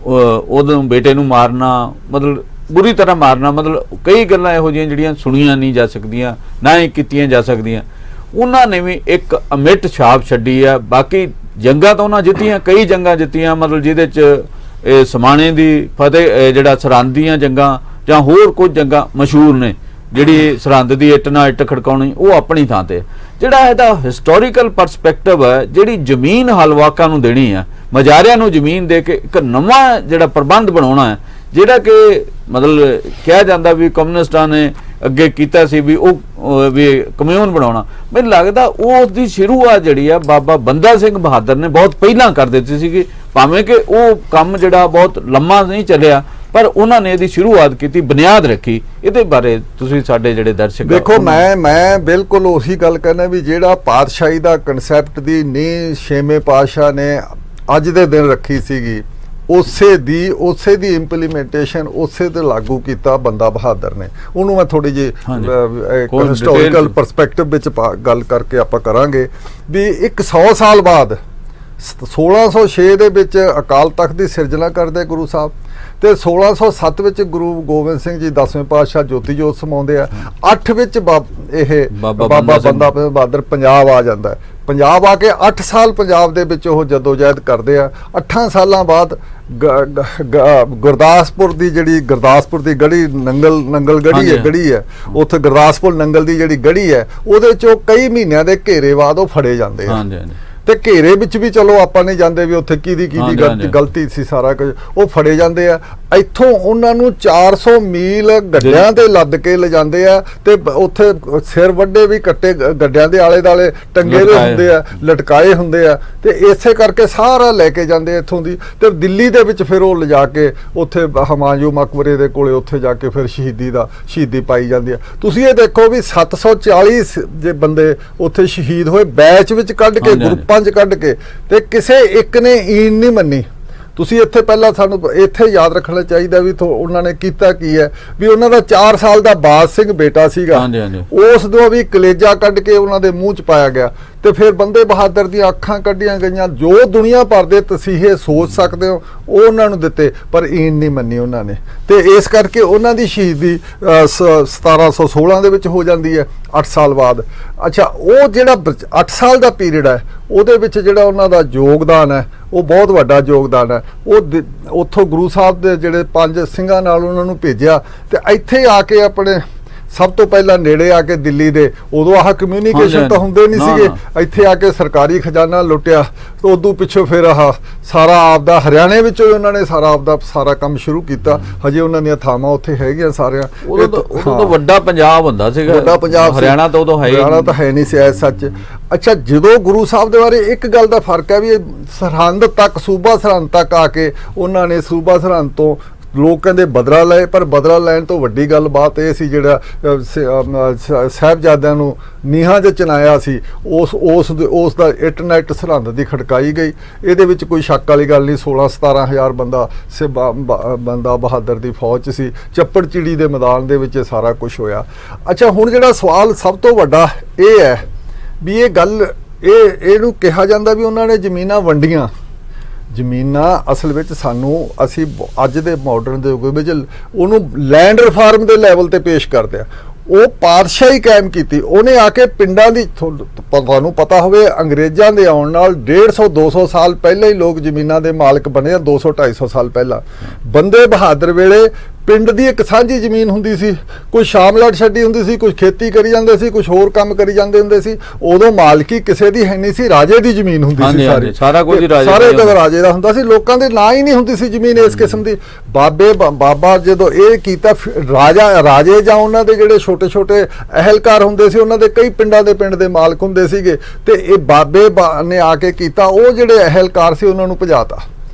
[SPEAKER 1] ਉਦੋਂ ਬੇਟੇ ਨੂੰ ਮਾਰਨਾ, ਮਤਲਬ ਬੁਰੀ ਤਰ੍ਹਾਂ ਮਾਰਨਾ, ਮਤਲਬ ਕਈ ਗੱਲਾਂ ਇਹੋ ਜਿਹੀਆਂ ਜਿਹੜੀਆਂ ਸੁਣੀਆਂ ਨਹੀਂ ਜਾ ਸਕਦੀਆਂ, ਨਾ ਹੀ ਕੀਤੀਆਂ ਜਾ ਸਕਦੀਆਂ। ਉਹਨਾਂ ਨੇ ਵੀ ਇੱਕ ਅਮਿੱਟ ਛਾਪ ਛੱਡੀ ਆ। ਬਾਕੀ ਜੰਗਾਂ ਤਾਂ ਉਹਨਾਂ ਜਿੱਤੀਆਂ, ਕਈ ਜੰਗਾਂ ਜਿੱਤੀਆਂ, ਮਤਲਬ ਜਿਹਦੇ 'ਚ ਇਹ ਸਮਾਣੇ ਦੀ ਫਤਿਹ, ਜਿਹੜਾ ਸਰਹੰਦ ਦੀਆਂ ਜੰਗਾਂ ਜਾਂ ਹੋਰ ਕੁਝ ਜੰਗਾਂ ਮਸ਼ਹੂਰ ਨੇ। ਜਿਹੜੀ ਸਰਹੰਦ ਦੀ ਇੱਟ ਨਾਲ ਇੱਟ ਖੜਕਾਉਣੀ ਉਹ ਆਪਣੀ ਥਾਂ ਤੇ। ਜਿਹੜਾ ਇਹਦਾ ਹਿਸਟੋਰੀਕਲ ਪਰਸਪੈਕਟਿਵ ਹੈ, ਜਿਹੜੀ ਜ਼ਮੀਨ ਹਲਵਾਕਾਂ ਨੂੰ ਦੇਣੀ ਹੈ, ਮਜਾਰਿਆਂ ਨੂੰ ਜ਼ਮੀਨ ਦੇ ਕੇ ਇੱਕ ਨਵਾਂ ਜਿਹੜਾ ਪ੍ਰਬੰਧ ਬਣਾਉਣਾ ਹੈ, ਜਿਹੜਾ ਕਿ ਮਤਲਬ ਕਿਹਾ ਜਾਂਦਾ ਵੀ ਕਮਿਊਨਿਸਟਾਂ ਨੇ ਅੱਗੇ ਕੀਤਾ ਸੀ ਵੀ ਉਹ ਵੀ ਕਮਿਊਨ ਬਣਾਉਣਾ। ਮੈਨੂੰ ਲੱਗਦਾ ਉਸ ਦੀ ਸ਼ੁਰੂਆਤ ਜਿਹੜੀ ਆ ਬਾਬਾ ਬੰਦਾ ਸਿੰਘ ਬਹਾਦਰ ਨੇ ਬਹੁਤ ਪਹਿਲਾਂ ਕਰ ਦਿੱਤੀ ਸੀਗੀ, ਭਾਵੇਂ ਕਿ ਉਹ ਕੰਮ ਜਿਹੜਾ ਬਹੁਤ ਲੰਮਾ ਨਹੀਂ ਚੱਲਿਆ, ਪਰ ਉਹਨਾਂ ਨੇ ਇਹਦੀ ਸ਼ੁਰੂਆਤ ਕੀਤੀ, ਬੁਨਿਆਦ ਰੱਖੀ। ਇਹਦੇ ਬਾਰੇ ਤੁਸੀਂ ਸਾਡੇ ਜਿਹੜੇ ਦਰਸ਼ਕ
[SPEAKER 2] ਦੇਖੋ, ਮੈਂ ਬਿਲਕੁਲ ਉਹੀ ਗੱਲ ਕਰਨਾ ਵੀ ਜਿਹੜਾ ਪਾਤਸ਼ਾਹੀ ਦਾ ਕਨਸੈਪਟ ਦੀ ਨੀਂਹ ਛੇਵੇਂ ਪਾਤਸ਼ਾਹ ਨੇ ਅੱਜ ਦੇ ਦਿਨ ਰੱਖੀ ਸੀਗੀ, ਉਸੇ ਦੀ ਇੰਪਲੀਮੈਂਟੇਸ਼ਨ ਉਸੇ ਤੇ ਲਾਗੂ ਕੀਤਾ ਬੰਦਾ ਬਹਾਦਰ ਨੇ। ਉਹਨੂੰ ਮੈਂ ਥੋੜੀ ਜਿਹੀ ਹਿਸਟੋਰੀਕਲ ਪਰਸਪੈਕਟਿਵ ਵਿੱਚ ਗੱਲ ਕਰਕੇ ਆਪਾਂ ਕਰਾਂਗੇ ਵੀ ਇੱਕ 100 ਸਾਲ ਬਾਅਦ 1606 ਦੇ ਵਿੱਚ ਅਕਾਲ ਤਖਤ ਦੀ ਸਿਰਜਣਾ ਕਰਦੇ ਗੁਰੂ ਸਾਹਿਬ, ਤੇ 1607 ਵਿੱਚ ਗੁਰੂ ਗੋਬਿੰਦ ਸਿੰਘ ਜੀ 10ਵੇਂ ਪਾਤਸ਼ਾਹ ਜੋਤੀ ਜੋਤ ਸਮਾਉਂਦੇ ਆ। 8 ਵਿੱਚ ਇਹ ਬਾਬਾ ਬੰਦਾ ਬਹਾਦਰ ਪੰਜਾਬ ਆ ਜਾਂਦਾ ਹੈ। ਪੰਜਾਬ ਆ ਕੇ 8 ਸਾਲ ਪੰਜਾਬ ਦੇ ਵਿੱਚ ਉਹ ਜਦੋਜਹਿਦ ਕਰਦੇ ਆ। 8 ਸਾਲਾਂ ਬਾਅਦ ਗੁਰਦਾਸਪੁਰ ਦੀ ਗੜੀ ਨੰਗਲ ਗੜੀ ਹੈ ਉੱਥੇ ਗੁਰਦਾਸਪੁਰ ਨੰਗਲ ਦੀ ਜਿਹੜੀ ਗੜੀ ਹੈ ਉਹਦੇ ਚੋਂ ਕਈ ਮਹੀਨਿਆਂ ਦੇ ਘੇਰੇ ਬਾਅਦ ਉਹ ਫੜੇ ਜਾਂਦੇ ਆ। ਤੇ ਘੇਰੇ ਵਿੱਚ ਵੀ ਚਲੋ ਆਪਾਂ ਨਹੀਂ ਜਾਂਦੇ ਵੀ ਉੱਥੇ ਕਿਹਦੀ ਗਲਤੀ ਸੀ, ਸਾਰਾ ਕੁਝ ਉਹ ਫੜੇ ਜਾਂਦੇ ਆ। ਇੱਥੋਂ ਉਹਨਾਂ ਨੂੰ 400 ਮੀਲ ਗੱਡਿਆਂ ਤੇ ਲੱਦ ਕੇ ਲਿਜਾਂਦੇ ਆ, ਤੇ ਉੱਥੇ ਸਿਰ ਵੱਡੇ ਵੀ ਕੱਟੇ ਗੱਡਿਆਂ ਦੇ ਆਲੇ ਦੁਆਲੇ ਟੰਗੇ ਹੋਏ ਹੁੰਦੇ ਆ, ਲਟਕਾਏ ਹੁੰਦੇ ਆ, ਤੇ ਇਸੇ ਕਰਕੇ ਸਾਰਾ ਲੈ ਕੇ ਜਾਂਦੇ ਇੱਥੋਂ ਦੀ। ਤੇ ਦਿੱਲੀ ਦੇ ਵਿੱਚ ਫਿਰ ਉਹ ਲਿਜਾ ਕੇ ਉੱਥੇ ਹਮਾਯੂੰ ਮਕਬਰੇ ਦੇ ਕੋਲੇ ਉੱਥੇ ਜਾ ਕੇ ਫਿਰ ਸ਼ਹੀਦੀ ਪਾਈ ਜਾਂਦੀ ਆ। ਤੁਸੀਂ ਇਹ ਦੇਖੋ ਵੀ 740 ਜੇ ਬੰਦੇ ਉੱਥੇ ਸ਼ਹੀਦ ਹੋਏ, ਬੈਚ ਵਿੱਚ ਕੱਢ ਕੇ, ਗਰੁੱਪਾਂ 'ਚ ਕੱਢ ਕੇ, ਤੇ ਕਿਸੇ ਇੱਕ ਨੇ ਈਨ ਨਹੀਂ ਮੰਨੀ। ਤੁਸੀਂ ਇੱਥੇ ਪਹਿਲਾਂ ਸਾਨੂੰ ਇੱਥੇ ਯਾਦ ਰੱਖਣਾ ਚਾਹੀਦਾ ਵੀ ਉਹਨਾਂ ਨੇ ਕੀਤਾ ਕੀ ਹੈ ਵੀ ਉਹਨਾਂ ਦਾ 4 ਸਾਲ ਦਾ ਬਾਜ ਸਿੰਘ ਬੇਟਾ ਸੀਗਾ, ਉਸ ਤੋਂ ਵੀ ਕਲੇਜਾ ਕੱਢ ਕੇ ਉਹਨਾਂ ਦੇ ਮੂੰਹ 'ਚ ਪਾਇਆ ਗਿਆ, ਤੇ ਫਿਰ ਬੰਦੇ ਬਹਾਦਰ ਦੀਆਂ ਅੱਖਾਂ ਕੱਢੀਆਂ ਗਈਆਂ। ਜੋ ਦੁਨੀਆ ਭਰ ਦੇ ਤਸੀਹੇ ਸੋਚ ਸਕਦੇ ਹੋ ਉਹ ਉਹਨਾਂ ਨੂੰ ਦਿੱਤੇ, ਪਰ ਈਨ ਨਹੀਂ ਮੰਨੀ ਉਹਨਾਂ ਨੇ, ਤੇ ਇਸ ਕਰਕੇ ਉਹਨਾਂ ਦੀ ਸ਼ਹੀਦੀ 1716 ਦੇ ਵਿੱਚ ਹੋ ਜਾਂਦੀ ਹੈ 8 ਸਾਲ ਬਾਅਦ। ਅੱਛਾ, ਉਹ ਜਿਹੜਾ 8 ਸਾਲ ਦਾ ਪੀਰੀਅਡ ਹੈ ਉਹਦੇ ਵਿੱਚ ਜਿਹੜਾ ਉਹਨਾਂ ਦਾ ਯੋਗਦਾਨ ਹੈ ਉਹ ਬਹੁਤ ਵੱਡਾ ਯੋਗਦਾਨ ਹੈ। ਉਹ ਉੱਥੋਂ ਗੁਰੂ ਸਾਹਿਬ ਦੇ ਜਿਹੜੇ 5 ਸਿੰਘਾਂ ਨਾਲ ਉਹਨਾਂ ਨੂੰ ਭੇਜਿਆ, ਤੇ ਇੱਥੇ ਆ ਕੇ ਆਪਣੇ ਸਭ ਤੋਂ ਪਹਿਲਾਂ ਨੇੜੇ ਆ ਕੇ ਦਿੱਲੀ ਦੇ, ਉਦੋਂ ਆਹ ਕਮਿਊਨੀਕੇਸ਼ਨ ਤਾਂ ਹੁੰਦੇ ਨਹੀਂ ਸੀਗੇ, ਇੱਥੇ ਆ ਕੇ ਸਰਕਾਰੀ ਖਜ਼ਾਨਾ ਲੁੱਟਿਆ, ਤੇ ਉਦੋਂ ਪਿੱਛੋਂ ਫਿਰ ਆਹ ਸਾਰਾ ਆਪਦਾ ਹਰਿਆਣੇ ਵਿੱਚੋਂ ਉਹਨਾਂ ਨੇ ਸਾਰਾ ਕੰਮ ਸ਼ੁਰੂ ਕੀਤਾ। ਹਜੇ ਉਹਨਾਂ ਦੀਆਂ ਥਾਵਾਂ ਉੱਥੇ ਹੈਗੀਆਂ ਸਾਰਿਆਂ।
[SPEAKER 1] ਉਦੋਂ ਤਾਂ ਵੱਡਾ ਪੰਜਾਬ ਹੁੰਦਾ ਸੀਗਾ,
[SPEAKER 2] ਵੱਡਾ ਪੰਜਾਬ,
[SPEAKER 1] ਹਰਿਆਣਾ ਤਾਂ ਉਦੋਂ
[SPEAKER 2] ਹੈ ਨਹੀਂ ਸੀ ਐਸ ਸੱਚ। ਅੱਛਾ, ਜਦੋਂ ਗੁਰੂ ਸਾਹਿਬ ਦੇ ਬਾਰੇ ਇੱਕ ਗੱਲ ਦਾ ਫਰਕ ਹੈ ਵੀ ਸਰਹੰਦ ਤੱਕ, ਸੂਬਾ ਸਰਹੰਦ ਤੱਕ ਆ ਕੇ ਉਹਨਾਂ ਨੇ ਸੂਬਾ ਸਰਹੰਦ ਤੋਂ ਲੋਕ ਕਹਿੰਦੇ ਬਦਲਾ ਲਏ, ਪਰ ਬਦਲਾ ਲੈਣ ਤੋਂ ਵੱਡੀ ਗੱਲ ਬਾਤ ਇਹ ਸੀ ਜਿਹੜਾ ਸਾਹਿਬਜ਼ਾਦਿਆਂ ਨੂੰ ਨੀਹਾਂ 'ਚ ਚਿਣਾਇਆ ਸੀ, ਉਸ ਦਾ ਇੱਟ ਨਾਲ ਇੱਟ ਸਰਹੰਦ ਦੀ ਖੜਕਾਈ ਗਈ। ਇਹਦੇ ਵਿੱਚ ਕੋਈ ਸ਼ੱਕ ਵਾਲੀ ਗੱਲ ਨਹੀਂ। 16-17 ਹਜ਼ਾਰ ਬੰਦਾ ਬਹਾਦਰ ਦੀ ਫੌਜ 'ਚ ਸੀ। ਚੱਪੜ ਚਿੜੀ ਦੇ ਮੈਦਾਨ ਦੇ ਵਿੱਚ ਸਾਰਾ ਕੁਝ ਹੋਇਆ। ਅੱਛਾ, ਹੁਣ ਜਿਹੜਾ ਸਵਾਲ ਸਭ ਤੋਂ ਵੱਡਾ ਇਹ ਹੈ ਵੀ ਇਹ ਗੱਲ ਇਹਨੂੰ ਕਿਹਾ ਜਾਂਦਾ ਵੀ ਉਹਨਾਂ ਨੇ ਜ਼ਮੀਨਾਂ ਵੰਡੀਆਂ। ਜ਼ਮੀਨਾਂ ਅਸਲ ਵਿੱਚ ਅਸੀਂ ਅੱਜ ਦੇ ਮਾਡਰਨ ਦੇ ਯੁੱਗ ਵਿੱਚ ਉਹਨੂੰ ਲੈਂਡ ਰਿਫਾਰਮ ਦੇ ਲੈਵਲ ਤੇ ਪੇਸ਼ ਕਰਦੇ ਆ। ਉਹ ਪਾਤਸ਼ਾਹੀ ਕਾਇਮ ਕੀਤੀ ਉਹਨੇ ਆ ਕੇ ਪਿੰਡਾਂ ਦੀ। ਤੁਹਾਨੂੰ ਪਤਾ ਹੋਵੇ ਅੰਗਰੇਜ਼ਾਂ ਦੇ ਆਉਣ ਨਾਲ 150-200 ਸਾਲ ਪਹਿਲਾਂ ਹੀ ਲੋਕ ਜ਼ਮੀਨਾਂ ਦੇ ਮਾਲਕ ਬਣੇ ਆ। 200-250 ਸਾਲ ਪਹਿਲਾਂ ਬੰਦੇ ਬਹਾਦਰ ਵੇਲੇ ਪਿੰਡ ਦੀ ਇੱਕ ਸਾਂਝੀ ਜ਼ਮੀਨ ਹੁੰਦੀ ਸੀ, ਕੋਈ ਸ਼ਾਮਲਾਟ ਛੱਡੀ ਹੁੰਦੀ ਸੀ, ਕੁਝ ਖੇਤੀ ਕਰੀ ਜਾਂਦੇ ਸੀ, ਕੁਝ ਹੋਰ ਕੰਮ ਕਰੀ ਜਾਂਦੇ ਹੁੰਦੇ ਸੀ। ਉਦੋਂ ਮਾਲਕੀ ਕਿਸੇ ਦੀ ਹੈ ਨਹੀਂ ਸੀ, ਰਾਜੇ ਦੀ ਜ਼ਮੀਨ ਹੁੰਦੀ ਸੀ ਸਾਰੀ,
[SPEAKER 1] ਸਾਰਾ ਕੁਝ
[SPEAKER 2] ਸਾਰੇ ਰਾਜੇ ਦਾ ਹੁੰਦਾ ਸੀ। ਲੋਕਾਂ ਦੇ ਨਾਂ ਹੀ ਨਹੀਂ ਹੁੰਦੀ ਸੀ ਜ਼ਮੀਨ ਇਸ ਕਿਸਮ ਦੀ। ਬਾਬਾ ਜਦੋਂ ਇਹ ਕੀਤਾ, ਰਾਜੇ ਜਾਂ ਉਹਨਾਂ ਦੇ ਜਿਹੜੇ ਛੋਟੇ ਅਹਿਲਕਾਰ ਹੁੰਦੇ ਸੀ, ਉਹਨਾਂ ਦੇ ਕਈ ਪਿੰਡ ਦੇ ਮਾਲਕ ਹੁੰਦੇ ਸੀਗੇ, ਤੇ ਇਹ ਬਾਬੇ ਨੇ ਆ ਕੇ ਕੀਤਾ, ਉਹ ਜਿਹੜੇ ਅਹਿਲਕਾਰ ਸੀ ਉਹਨਾਂ ਨੂੰ ਭਜਾਤਾ।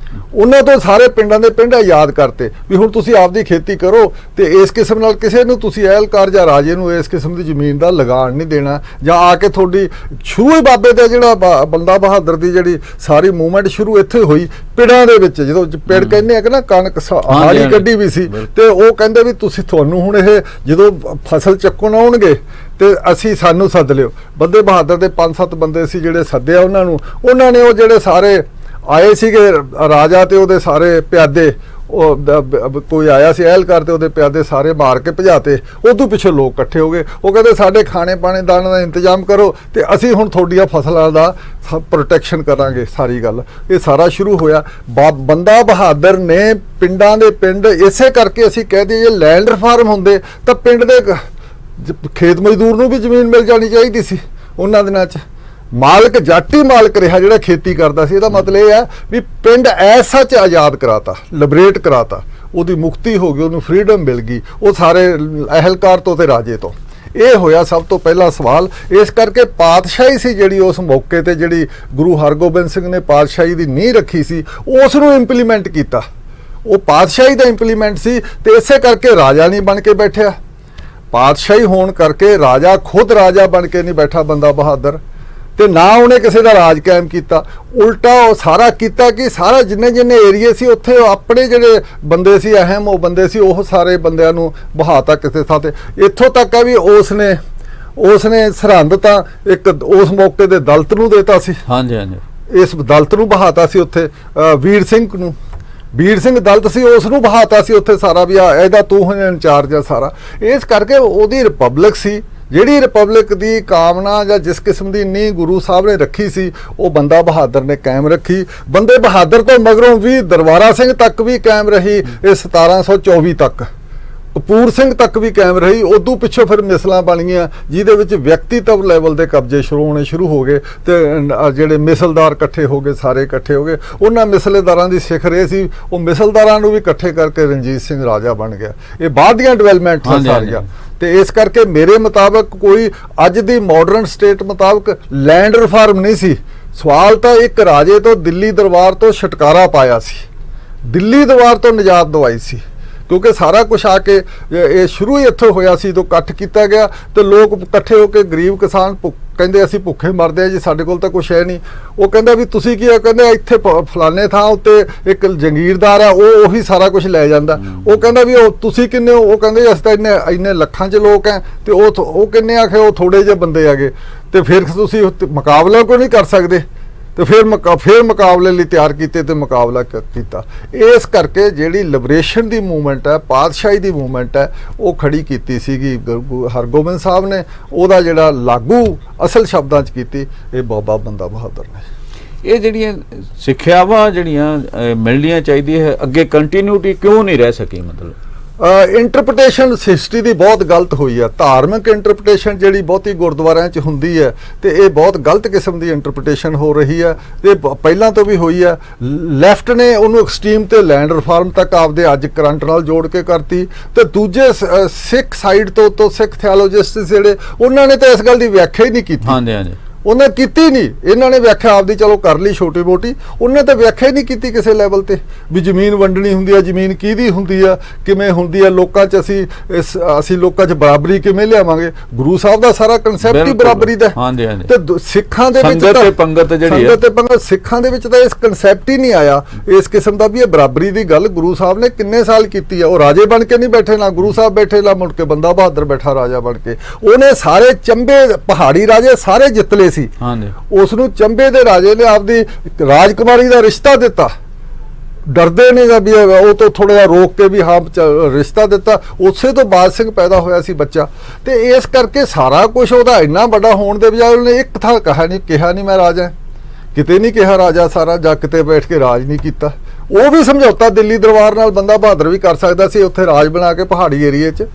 [SPEAKER 2] ਉਹਨਾਂ ਤੋਂ ਸਾਰੇ ਪਿੰਡਾਂ ਦੇ ਪਿੰਡ ਆਜ਼ਾਦ ਕਰਤੇ ਵੀ ਹੁਣ ਤੁਸੀਂ ਆਪਦੀ ਖੇਤੀ ਕਰੋ, ਤੇ ਇਸ ਕਿਸਮ ਨਾਲ ਕਿਸੇ ਨੂੰ ਤੁਸੀਂ ਅਹਿਲਕਾਰ ਜਾਂ ਰਾਜੇ ਨੂੰ ਇਸ ਕਿਸਮ ਦੀ ਜ਼ਮੀਨ ਦਾ ਲਗਾਨ ਨਹੀਂ ਦੇਣਾ। ਜਾਂ ਆ ਕੇ ਤੁਹਾਡੀ ਸ਼ੁਰੂ ਹੀ ਬਾਬੇ ਦਾ ਜਿਹੜਾ ਬੰਦਾ ਬਹਾਦਰ ਦੀ ਜਿਹੜੀ ਸਾਰੀ ਮੂਵਮੈਂਟ ਸ਼ੁਰੂ ਇੱਥੇ ਹੋਈ ਪਿੰਡਾਂ ਦੇ ਵਿੱਚ। ਜਦੋਂ ਪਿੰਡ ਕਹਿੰਦੇ ਆ ਕਿ ਨਾ ਕਣਕ ਹਾਲੀ ਕੱਢੀ ਵੀ ਸੀ, ਤੇ ਉਹ ਕਹਿੰਦੇ ਵੀ ਤੁਹਾਨੂੰ ਹੁਣ ਇਹ ਜਦੋਂ ਫਸਲ ਚੱਕਣ ਆਉਣਗੇ ਤੇ ਸਾਨੂੰ ਸੱਦ ਲਿਓ। ਬੰਦੇ ਬਹਾਦਰ ਦੇ 5-7 ਬੰਦੇ ਸੀ ਜਿਹੜੇ ਸੱਦਿਆ ਉਹਨਾਂ ਨੇ ਉਹ ਜਿਹੜੇ ਸਾਰੇ ਆਏ ਸੀਗੇ ਰਾਜਾ ਤੇ ਉਹਦੇ ਸਾਰੇ ਪਿਆਦੇ, ਕੋਈ ਆਇਆ ਸੀ ਅਹਿਲਕਾਰ ਤੇ ਉਹਦੇ ਪਿਆਦੇ ਸਾਰੇ ਮਾਰ ਕੇ ਭਜਾਤੇ। ਉਦੋਂ ਪਿੱਛੇ ਲੋਕ ਇਕੱਠੇ ਹੋ ਗਏ, ਉਹ ਕਹਿੰਦੇ ਸਾਡੇ ਖਾਣੇ ਪਾਣੇ ਦਾਣੇ ਦਾ ਇੰਤਜ਼ਾਮ ਕਰੋ, ਤੇ ਅਸੀਂ ਹੁਣ ਤੁਹਾਡੀਆਂ ਫਸਲਾਂ ਦਾ ਪ੍ਰੋਟੈਕਸ਼ਨ ਕਰਾਂਗੇ। ਸਾਰੀ ਗੱਲ ਇਹ ਸਾਰਾ ਸ਼ੁਰੂ ਹੋਇਆ। ਬੰਦਾ ਬਹਾਦਰ ਨੇ ਪਿੰਡਾਂ ਦੇ ਪਿੰਡ ਇਸੇ ਕਰਕੇ ਅਸੀਂ ਕਹਿ ਦਈਏ ਲੈਂਡ ਰਿਫਾਰਮ ਹੁੰਦੇ ਤਾਂ ਪਿੰਡ ਦੇ ਖੇਤ ਮਜ਼ਦੂਰ ਨੂੰ ਵੀ ਜ਼ਮੀਨ ਮਿਲ ਜਾਣੀ ਚਾਹੀਦੀ ਸੀ ਉਹਨਾਂ ਦਿਨਾਂ 'ਚ। ਮਾਲਕ ਜੱਟ ਹੀ ਮਾਲਕ ਰਿਹਾ ਜਿਹੜਾ ਖੇਤੀ ਕਰਦਾ ਸੀ। ਇਹਦਾ ਮਤਲਬ ਇਹ ਹੈ ਵੀ ਪਿੰਡ ਐਸਾ ਚ ਆਜ਼ਾਦ ਕਰਾਤਾ, ਲਿਬਰੇਟ ਕਰਾਤਾ, ਉਹਦੀ ਮੁਕਤੀ ਹੋ ਗਈ, ਉਹਨੂੰ ਫਰੀडम ਮਿਲ ਗਈ, ਉਹ ਸਾਰੇ ਅਹਿਲਕਾਰ ਤੋਂ ਤੇ ਰਾਜੇ ਤੋਂ। ਇਹ ਹੋਇਆ ਸਭ ਤੋਂ ਪਹਿਲਾ ਸਵਾਲ। ਇਸ ਕਰਕੇ ਪਾਤਸ਼ਾਹੀ ਸੀ ਜਿਹੜੀ ਉਸ ਮੌਕੇ ਤੇ ਜਿਹੜੀ ਗੁਰੂ ਹਰਗੋਬਿੰਦ ਸਿੰਘ ਨੇ ਪਾਤਸ਼ਾਹੀ ਦੀ ਨੀਂਹ ਰੱਖੀ ਸੀ, ਉਸ ਨੂੰ ਇੰਪਲੀਮੈਂਟ ਕੀਤਾ। ਉਹ ਪਾਤਸ਼ਾਹੀ ਦਾ ਇੰਪਲੀਮੈਂਟ ਸੀ ਤੇ ਇਸੇ ਕਰਕੇ ਰਾਜਾ ਨਹੀਂ ਬਣ ਕੇ ਬੈਠਿਆ। ਪਾਤਸ਼ਾਹੀ ਹੋਣ ਕਰਕੇ ਰਾਜਾ ਖੁਦ ਰਾਜਾ ਬਣ ਕੇ ਨਹੀਂ ਬੈਠਾ ਬੰਦਾ ਬਹਾਦਰ, ਤੇ ਨਾ ਉਹਨੇ ਕਿਸੇ ਦਾ ਰਾਜ ਕਾਇਮ ਕੀਤਾ। ਉਲਟਾ ਉਹ ਸਾਰਾ ਕੀਤਾ ਕਿ ਸਾਰਾ ਜਿੰਨੇ ਏਰੀਏ ਸੀ ਉੱਥੇ ਆਪਣੇ ਜਿਹੜੇ ਬੰਦੇ ਸੀ ਅਹਿਮ ਉਹ ਬੰਦੇ ਸੀ, ਉਹ ਸਾਰੇ ਬੰਦਿਆਂ ਨੂੰ ਬਹਾਤਾ ਕਿਸੇ ਥਾਂ ਤੇ। ਇੱਥੋਂ ਤੱਕ ਹੈ ਵੀ ਉਸਨੇ ਸਰਹੰਦ ਤਾਂ ਇੱਕ ਉਸ ਮੌਕੇ ਦੇ ਦਲਤ ਨੂੰ ਦੇਤਾ ਸੀ।
[SPEAKER 1] ਹਾਂਜੀ ਹਾਂਜੀ।
[SPEAKER 2] ਇਸ ਦਲਤ ਨੂੰ ਬਹਾਤਾ ਸੀ ਉੱਥੇ, ਵੀਰ ਸਿੰਘ ਦਲਤ ਸੀ, ਉਸ ਨੂੰ ਬਹਾਤਾ ਸੀ ਉੱਥੇ ਸਾਰਾ ਵੀ ਇਹਦਾ ਤੂੰ ਇੰਚਾਰਜ ਆ ਸਾਰਾ। ਇਸ ਕਰਕੇ ਉਹਦੀ ਰਿਪਬਲਿਕ ਸੀ, ਜਿਹੜੀ ਰਿਪਬਲਿਕ ਦੀ ਕਾਮਨਾ ਜਾਂ ਜਿਸ ਕਿਸਮ ਦੀ ਨੀਂਹ ਗੁਰੂ ਸਾਹਿਬ ਨੇ ਰੱਖੀ ਸੀ ਉਹ ਬੰਦਾ ਬਹਾਦਰ ਨੇ ਕਾਇਮ ਰੱਖੀ। ਬੰਦੇ ਬਹਾਦਰ ਤੋਂ ਮਗਰੋਂ ਵੀ ਦਰਬਾਰਾ ਸਿੰਘ ਤੱਕ ਵੀ ਕਾਇਮ ਰਹੀ, ਇਹ 1724 ਤੱਕ ਕਪੂਰ ਸਿੰਘ ਤੱਕ ਵੀ ਕਾਇਮ ਰਹੀ। ਉਦੋਂ ਪਿੱਛੋਂ ਫਿਰ ਮਿਸਲਾਂ ਬਣ ਗਈਆਂ ਜਿਹਦੇ ਵਿੱਚ ਵਿਅਕਤੀਤਵ ਲੈਵਲ ਦੇ ਕਬਜ਼ੇ ਹੋਣੇ ਸ਼ੁਰੂ ਹੋ ਗਏ ਤੇ ਜਿਹੜੇ ਮਿਸਲਦਾਰ ਇਕੱਠੇ ਹੋ ਗਏ, ਸਾਰੇ ਇਕੱਠੇ ਹੋ ਗਏ। ਉਹਨਾਂ ਮਿਸਲੇਦਾਰਾਂ ਦੀ ਸਿਖਰ ਇਹ ਸੀ, ਉਹ ਮਿਸਲਦਾਰਾਂ ਨੂੰ ਵੀ ਇਕੱਠੇ ਕਰਕੇ ਰਣਜੀਤ ਸਿੰਘ ਰਾਜਾ ਬਣ ਗਿਆ। ਇਹ ਬਾਅਦ ਦੀਆਂ ਡਿਵੈਲਪਮੈਂਟ ਸਾਰੀਆਂ। ਤੇ ਇਸ ਕਰਕੇ ਮੇਰੇ ਮੁਤਾਬਕ ਕੋਈ ਅੱਜ ਦੀ ਮਾਡਰਨ ਸਟੇਟ ਮੁਤਾਬਕ ਲੈਂਡ ਰਿਫਾਰਮ ਨਹੀਂ ਸੀ। ਸਵਾਲ ਤਾਂ ਇੱਕ ਰਾਜੇ ਤੋਂ ਦਿੱਲੀ ਦਰਬਾਰ ਤੋਂ ਛੁਟਕਾਰਾ ਪਾਇਆ ਸੀ, ਦਿੱਲੀ ਦਰਬਾਰ ਤੋਂ ਨਿਜਾਤ ਦਵਾਈ ਸੀ, ਕਿਉਂਕਿ ਸਾਰਾ ਕੁਝ ਆ ਕੇ ਇਹ ਸ਼ੁਰੂ ਹੀ ਇੱਥੋਂ ਹੋਇਆ ਸੀ। ਤੋਂ ਇਕੱਠ ਕੀਤਾ ਗਿਆ ਤੇ ਲੋਕ ਇਕੱਠੇ ਹੋ ਕੇ ਗਰੀਬ ਕਿਸਾਨ ਕਹਿੰਦੇ ਅਸੀਂ ਭੁੱਖੇ ਮਰਦੇ ਆ ਜੀ, ਸਾਡੇ ਕੋਲ ਤਾਂ ਕੁਛ ਹੈ ਨਹੀਂ। ਉਹ ਕਹਿੰਦਾ ਵੀ ਤੁਸੀਂ ਕੀ ਆ, ਕਹਿੰਦੇ ਇੱਥੇ ਫਲਾਣੇ ਥਾਂ ਉੱਤੇ ਇੱਕ ਜੰਗੀਰਦਾਰ ਆ, ਉਹ ਉਹੀ ਸਾਰਾ ਕੁਝ ਲੈ ਜਾਂਦਾ। ਉਹ ਕਹਿੰਦਾ ਵੀ ਉਹ ਤੁਸੀਂ ਕਿੰਨੇ ਹੋ? ਉਹ ਕਹਿੰਦੇ ਅਸੀਂ ਤਾਂ ਇੰਨੇ ਲੱਖਾਂ 'ਚ ਲੋਕ ਆ। ਤੇ ਉਹ ਕਿੰਨੇ ਆਖੇ? ਉਹ ਥੋੜੇ ਜਿਹੇ ਬੰਦੇ ਹੈਗੇ। ਤੇ ਫਿਰ ਤੁਸੀਂ ਮੁਕਾਬਲਾ ਕਿਉਂ ਨਹੀਂ ਕਰ ਸਕਦੇ? ਤੇ ਫਿਰ ਮੁਕਾਬਲੇ ਲਈ ਤਿਆਰ ਕੀਤੇ ਤੇ ਮੁਕਾਬਲਾ ਕੀਤਾ। ਇਸ ਕਰਕੇ ਜਿਹੜੀ ਲਿਬਰੇਸ਼ਨ ਦੀ ਮੂਵਮੈਂਟ ਹੈ, ਪਾਤਸ਼ਾਹੀ ਦੀ ਮੂਵਮੈਂਟ ਹੈ, ਉਹ ਖੜੀ ਕੀਤੀ ਸੀਗੀ ਹਰਗੋਬਿੰਦ ਸਾਹਿਬ ਨੇ। ਉਹਦਾ ਜਿਹੜਾ ਲਾਗੂ ਅਸਲ ਸ਼ਬਦਾਂ 'ਚ ਕੀਤੀ ਇਹ ਬਾਬਾ ਬੰਦਾ ਬਹਾਦਰ ਨੇ।
[SPEAKER 1] ਇਹ ਜਿਹੜੀਆਂ ਸਿੱਖਿਆਵਾਂ ਜਿਹੜੀਆਂ ਮਿਲਣੀਆਂ ਚਾਹੀਦੀਆਂ ਹੈ, ਅੱਗੇ ਕੰਟੀਨਿਊਟੀ ਕਿਉਂ ਨਹੀਂ ਰਹਿ ਸਕੀ? ਮਤਲਬ
[SPEAKER 2] ਇੰਟਰਪ੍ਰੀਟੇਸ਼ਨ ਹਿਸਟਰੀ ਦੀ ਬਹੁਤ ਗਲਤ ਹੋਈ ਹੈ। ਧਾਰਮਿਕ ਇੰਟਰਪ੍ਰੀਟੇਸ਼ਨ ਜਿਹੜੀ ਬਹੁਤੀ ਗੁਰਦੁਆਰਿਆਂ 'ਚ ਹੁੰਦੀ ਹੈ ਤੇ ਇਹ ਬਹੁਤ ਗਲਤ ਕਿਸਮ ਦੀ ਇੰਟਰਪ੍ਰੀਟੇਸ਼ਨ ਹੋ ਰਹੀ ਹੈ ਤੇ ਪਹਿਲਾਂ ਤੋਂ ਵੀ ਹੋਈ ਹੈ। ਲੈਫਟ ਨੇ ਉਹਨੂੰ ਐਕਸਟ੍ਰੀਮ ਤੇ ਲੈਂਡ ਰਿਫਾਰਮ ਤੱਕ ਆਪਦੇ ਅੱਜ ਕਰੰਟ ਨਾਲ ਜੋੜ ਕੇ ਕਰਤੀ ਤੇ ਦੂਜੇ ਸਿੱਖ ਸਾਈਡ ਤੋਂ ਸਿੱਖ ਥਿਓਲੋਜਿਸਟ ਜਿਹੜੇ ਉਹਨਾਂ ਨੇ ਤਾਂ ਇਸ ਗੱਲ ਦੀ ਵਿਆਖਿਆ ਹੀ ਨਹੀਂ ਕੀਤੀ।
[SPEAKER 1] ਹਾਂਜੀ ਹਾਂਜੀ।
[SPEAKER 2] ਉਹਨੇ ਕੀਤੀ ਨਹੀਂ। ਇਹਨਾਂ ਨੇ ਵਿਆਖਿਆ ਆਪਦੀ ਚਲੋ ਕਰ ਲਈ ਛੋਟੀ ਮੋਟੀ, ਉਹਨੇ ਤਾਂ ਵਿਆਖਿਆ ਹੀ ਨਹੀਂ ਕੀਤੀ ਕਿਸੇ ਲੈਵਲ ਤੇ ਵੀ ਜ਼ਮੀਨ ਵੰਡਣੀ ਹੁੰਦੀ ਆ, ਜ਼ਮੀਨ ਕਿਹਦੀ ਹੁੰਦੀ ਆ, ਕਿਵੇਂ ਹੁੰਦੀ ਆ, ਲੋਕਾਂ 'ਚ ਅਸੀਂ ਲੋਕਾਂ 'ਚ ਬਰਾਬਰੀ ਕਿਵੇਂ ਲਿਆਵਾਂਗੇ? ਗੁਰੂ ਸਾਹਿਬ ਦਾ ਸਾਰਾ ਕਨਸੈਪਟ ਹੀ ਬਰਾਬਰੀ ਦਾ।
[SPEAKER 1] ਹਾਂਜੀ ਹਾਂਜੀ।
[SPEAKER 2] ਤੇ ਸਿੱਖਾਂ ਦੇ ਵਿੱਚ
[SPEAKER 1] ਸੰਗਤ ਤੇ ਪੰਗਤ ਜਿਹੜੀ ਹੈ,
[SPEAKER 2] ਸਿੱਖਾਂ ਦੇ ਵਿੱਚ ਤਾਂ ਇਸ ਕਨਸੈਪਟ ਹੀ ਨਹੀਂ ਆਇਆ ਇਸ ਕਿਸਮ ਦਾ ਵੀ ਇਹ ਬਰਾਬਰੀ ਦੀ ਗੱਲ ਗੁਰੂ ਸਾਹਿਬ ਨੇ ਕਿੰਨੇ ਸਾਲ ਕੀਤੀ ਆ। ਉਹ ਰਾਜੇ ਬਣ ਕੇ ਨਹੀਂ ਬੈਠੇ, ਨਾ ਗੁਰੂ ਸਾਹਿਬ ਬੈਠੇ, ਨਾ ਮੁੜ ਕੇ ਬੰਦਾ ਬਹਾਦਰ ਬੈਠਾ ਰਾਜਾ ਬਣ ਕੇ। ਉਹਨੇ ਸਾਰੇ ਚੰਬੇ ਪਹਾੜੀ ਰਾਜੇ ਸਾਰੇ ਜਿੱਤ ਲਏ ਸੀ। ਉਸ ਨੂੰ ਚੰਬੇ ਦੇ ਰਾਜੇ ਨੇ ਆਪਦੀ ਰਾਜਕੁਮਾਰੀ ਦਾ ਰਿਸ਼ਤਾ ਦਿੱਤਾ। ਡਰਦੇ ਨੇ ਵੀ ਉਹ ਤੋਂ ਥੋੜਾ ਜਿਹਾ ਰੋਕ ਕੇ ਵੀ ਹਾਂ ਰਿਸ਼ਤਾ ਦਿੱਤਾ। ਉਸੇ ਤੋਂ ਬਾਦ ਸਿੰਘ ਪੈਦਾ ਹੋਇਆ ਸੀ ਬੱਚਾ। ਤੇ ਇਸ ਕਰਕੇ ਸਾਰਾ ਕੁਝ ਉਹਦਾ ਇੰਨਾ ਵੱਡਾ ਹੋਣ ਦੇ ਬਜਾਏ ਉਹਨੇ ਇੱਕ ਥਾਂ ਕਿਹਾ ਨਹੀਂ ਮੈਂ ਰਾਜਾ, ਕਿਤੇ ਨਹੀਂ ਕਿਹਾ ਰਾਜਾ ਸਾਰਾ, ਜਾਂ ਕਿਤੇ ਬੈਠ ਕੇ ਰਾਜ ਨਹੀਂ ਕੀਤਾ। ਉਹ ਵੀ ਸਮਝੌਤਾ ਦਿੱਲੀ ਦਰਬਾਰ ਨਾਲ ਬੰਦਾ ਬਹਾਦਰ ਵੀ ਕਰ ਸਕਦਾ ਸੀ ਉੱਥੇ ਰਾਜ ਬਣਾ ਕੇ ਪਹਾੜੀ ਏਰੀਏ 'ਚ।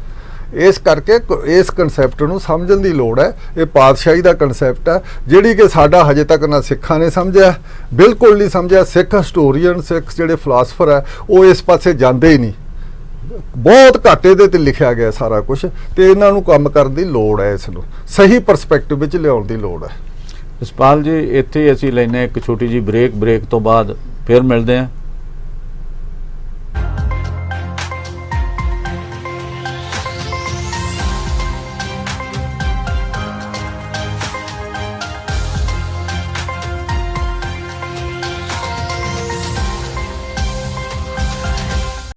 [SPEAKER 2] ਇਸ ਕਰਕੇ ਇਸ ਕਨਸੈਪਟ ਨੂੰ ਸਮਝਣ ਦੀ ਲੋੜ ਹੈ। ਇਹ ਪਾਤਸ਼ਾਹੀ ਦਾ ਕਨਸੈਪਟ ਹੈ ਜਿਹੜੀ ਕਿ ਸਾਡਾ ਹਜੇ ਤੱਕ ਨਾ ਸਿੱਖਾਂ ਨੇ ਸਮਝਿਆ, ਬਿਲਕੁਲ ਨਹੀਂ ਸਮਝਿਆ। ਸਿੱਖ ਹਿਸਟੋਰੀਅਨ, ਸਿੱਖ ਜਿਹੜੇ ਫਿਲਾਸਫਰ ਹੈ ਉਹ ਇਸ ਪਾਸੇ ਜਾਂਦੇ ਹੀ ਨਹੀਂ। ਬਹੁਤ ਘਾਟੇ ਦੇ ਤੇ ਲਿਖਿਆ ਗਿਆ ਸਾਰਾ ਕੁਝ ਤੇ ਇਹਨਾਂ ਨੂੰ ਕੰਮ ਕਰਨ ਦੀ ਲੋੜ ਹੈ, ਇਸ ਨੂੰ ਸਹੀ ਪਰਸਪੈਕਟਿਵ ਵਿੱਚ ਲਿਆਉਣ ਦੀ ਲੋੜ ਹੈ।
[SPEAKER 1] ਜਸਪਾਲ ਜੀ, ਇੱਥੇ ਅਸੀਂ ਲੈਨੇ ਇੱਕ ਛੋਟੀ ਜਿਹੀ ਬ੍ਰੇਕ ਤੋਂ ਬਾਅਦ ਫਿਰ ਮਿਲਦੇ ਹਾਂ।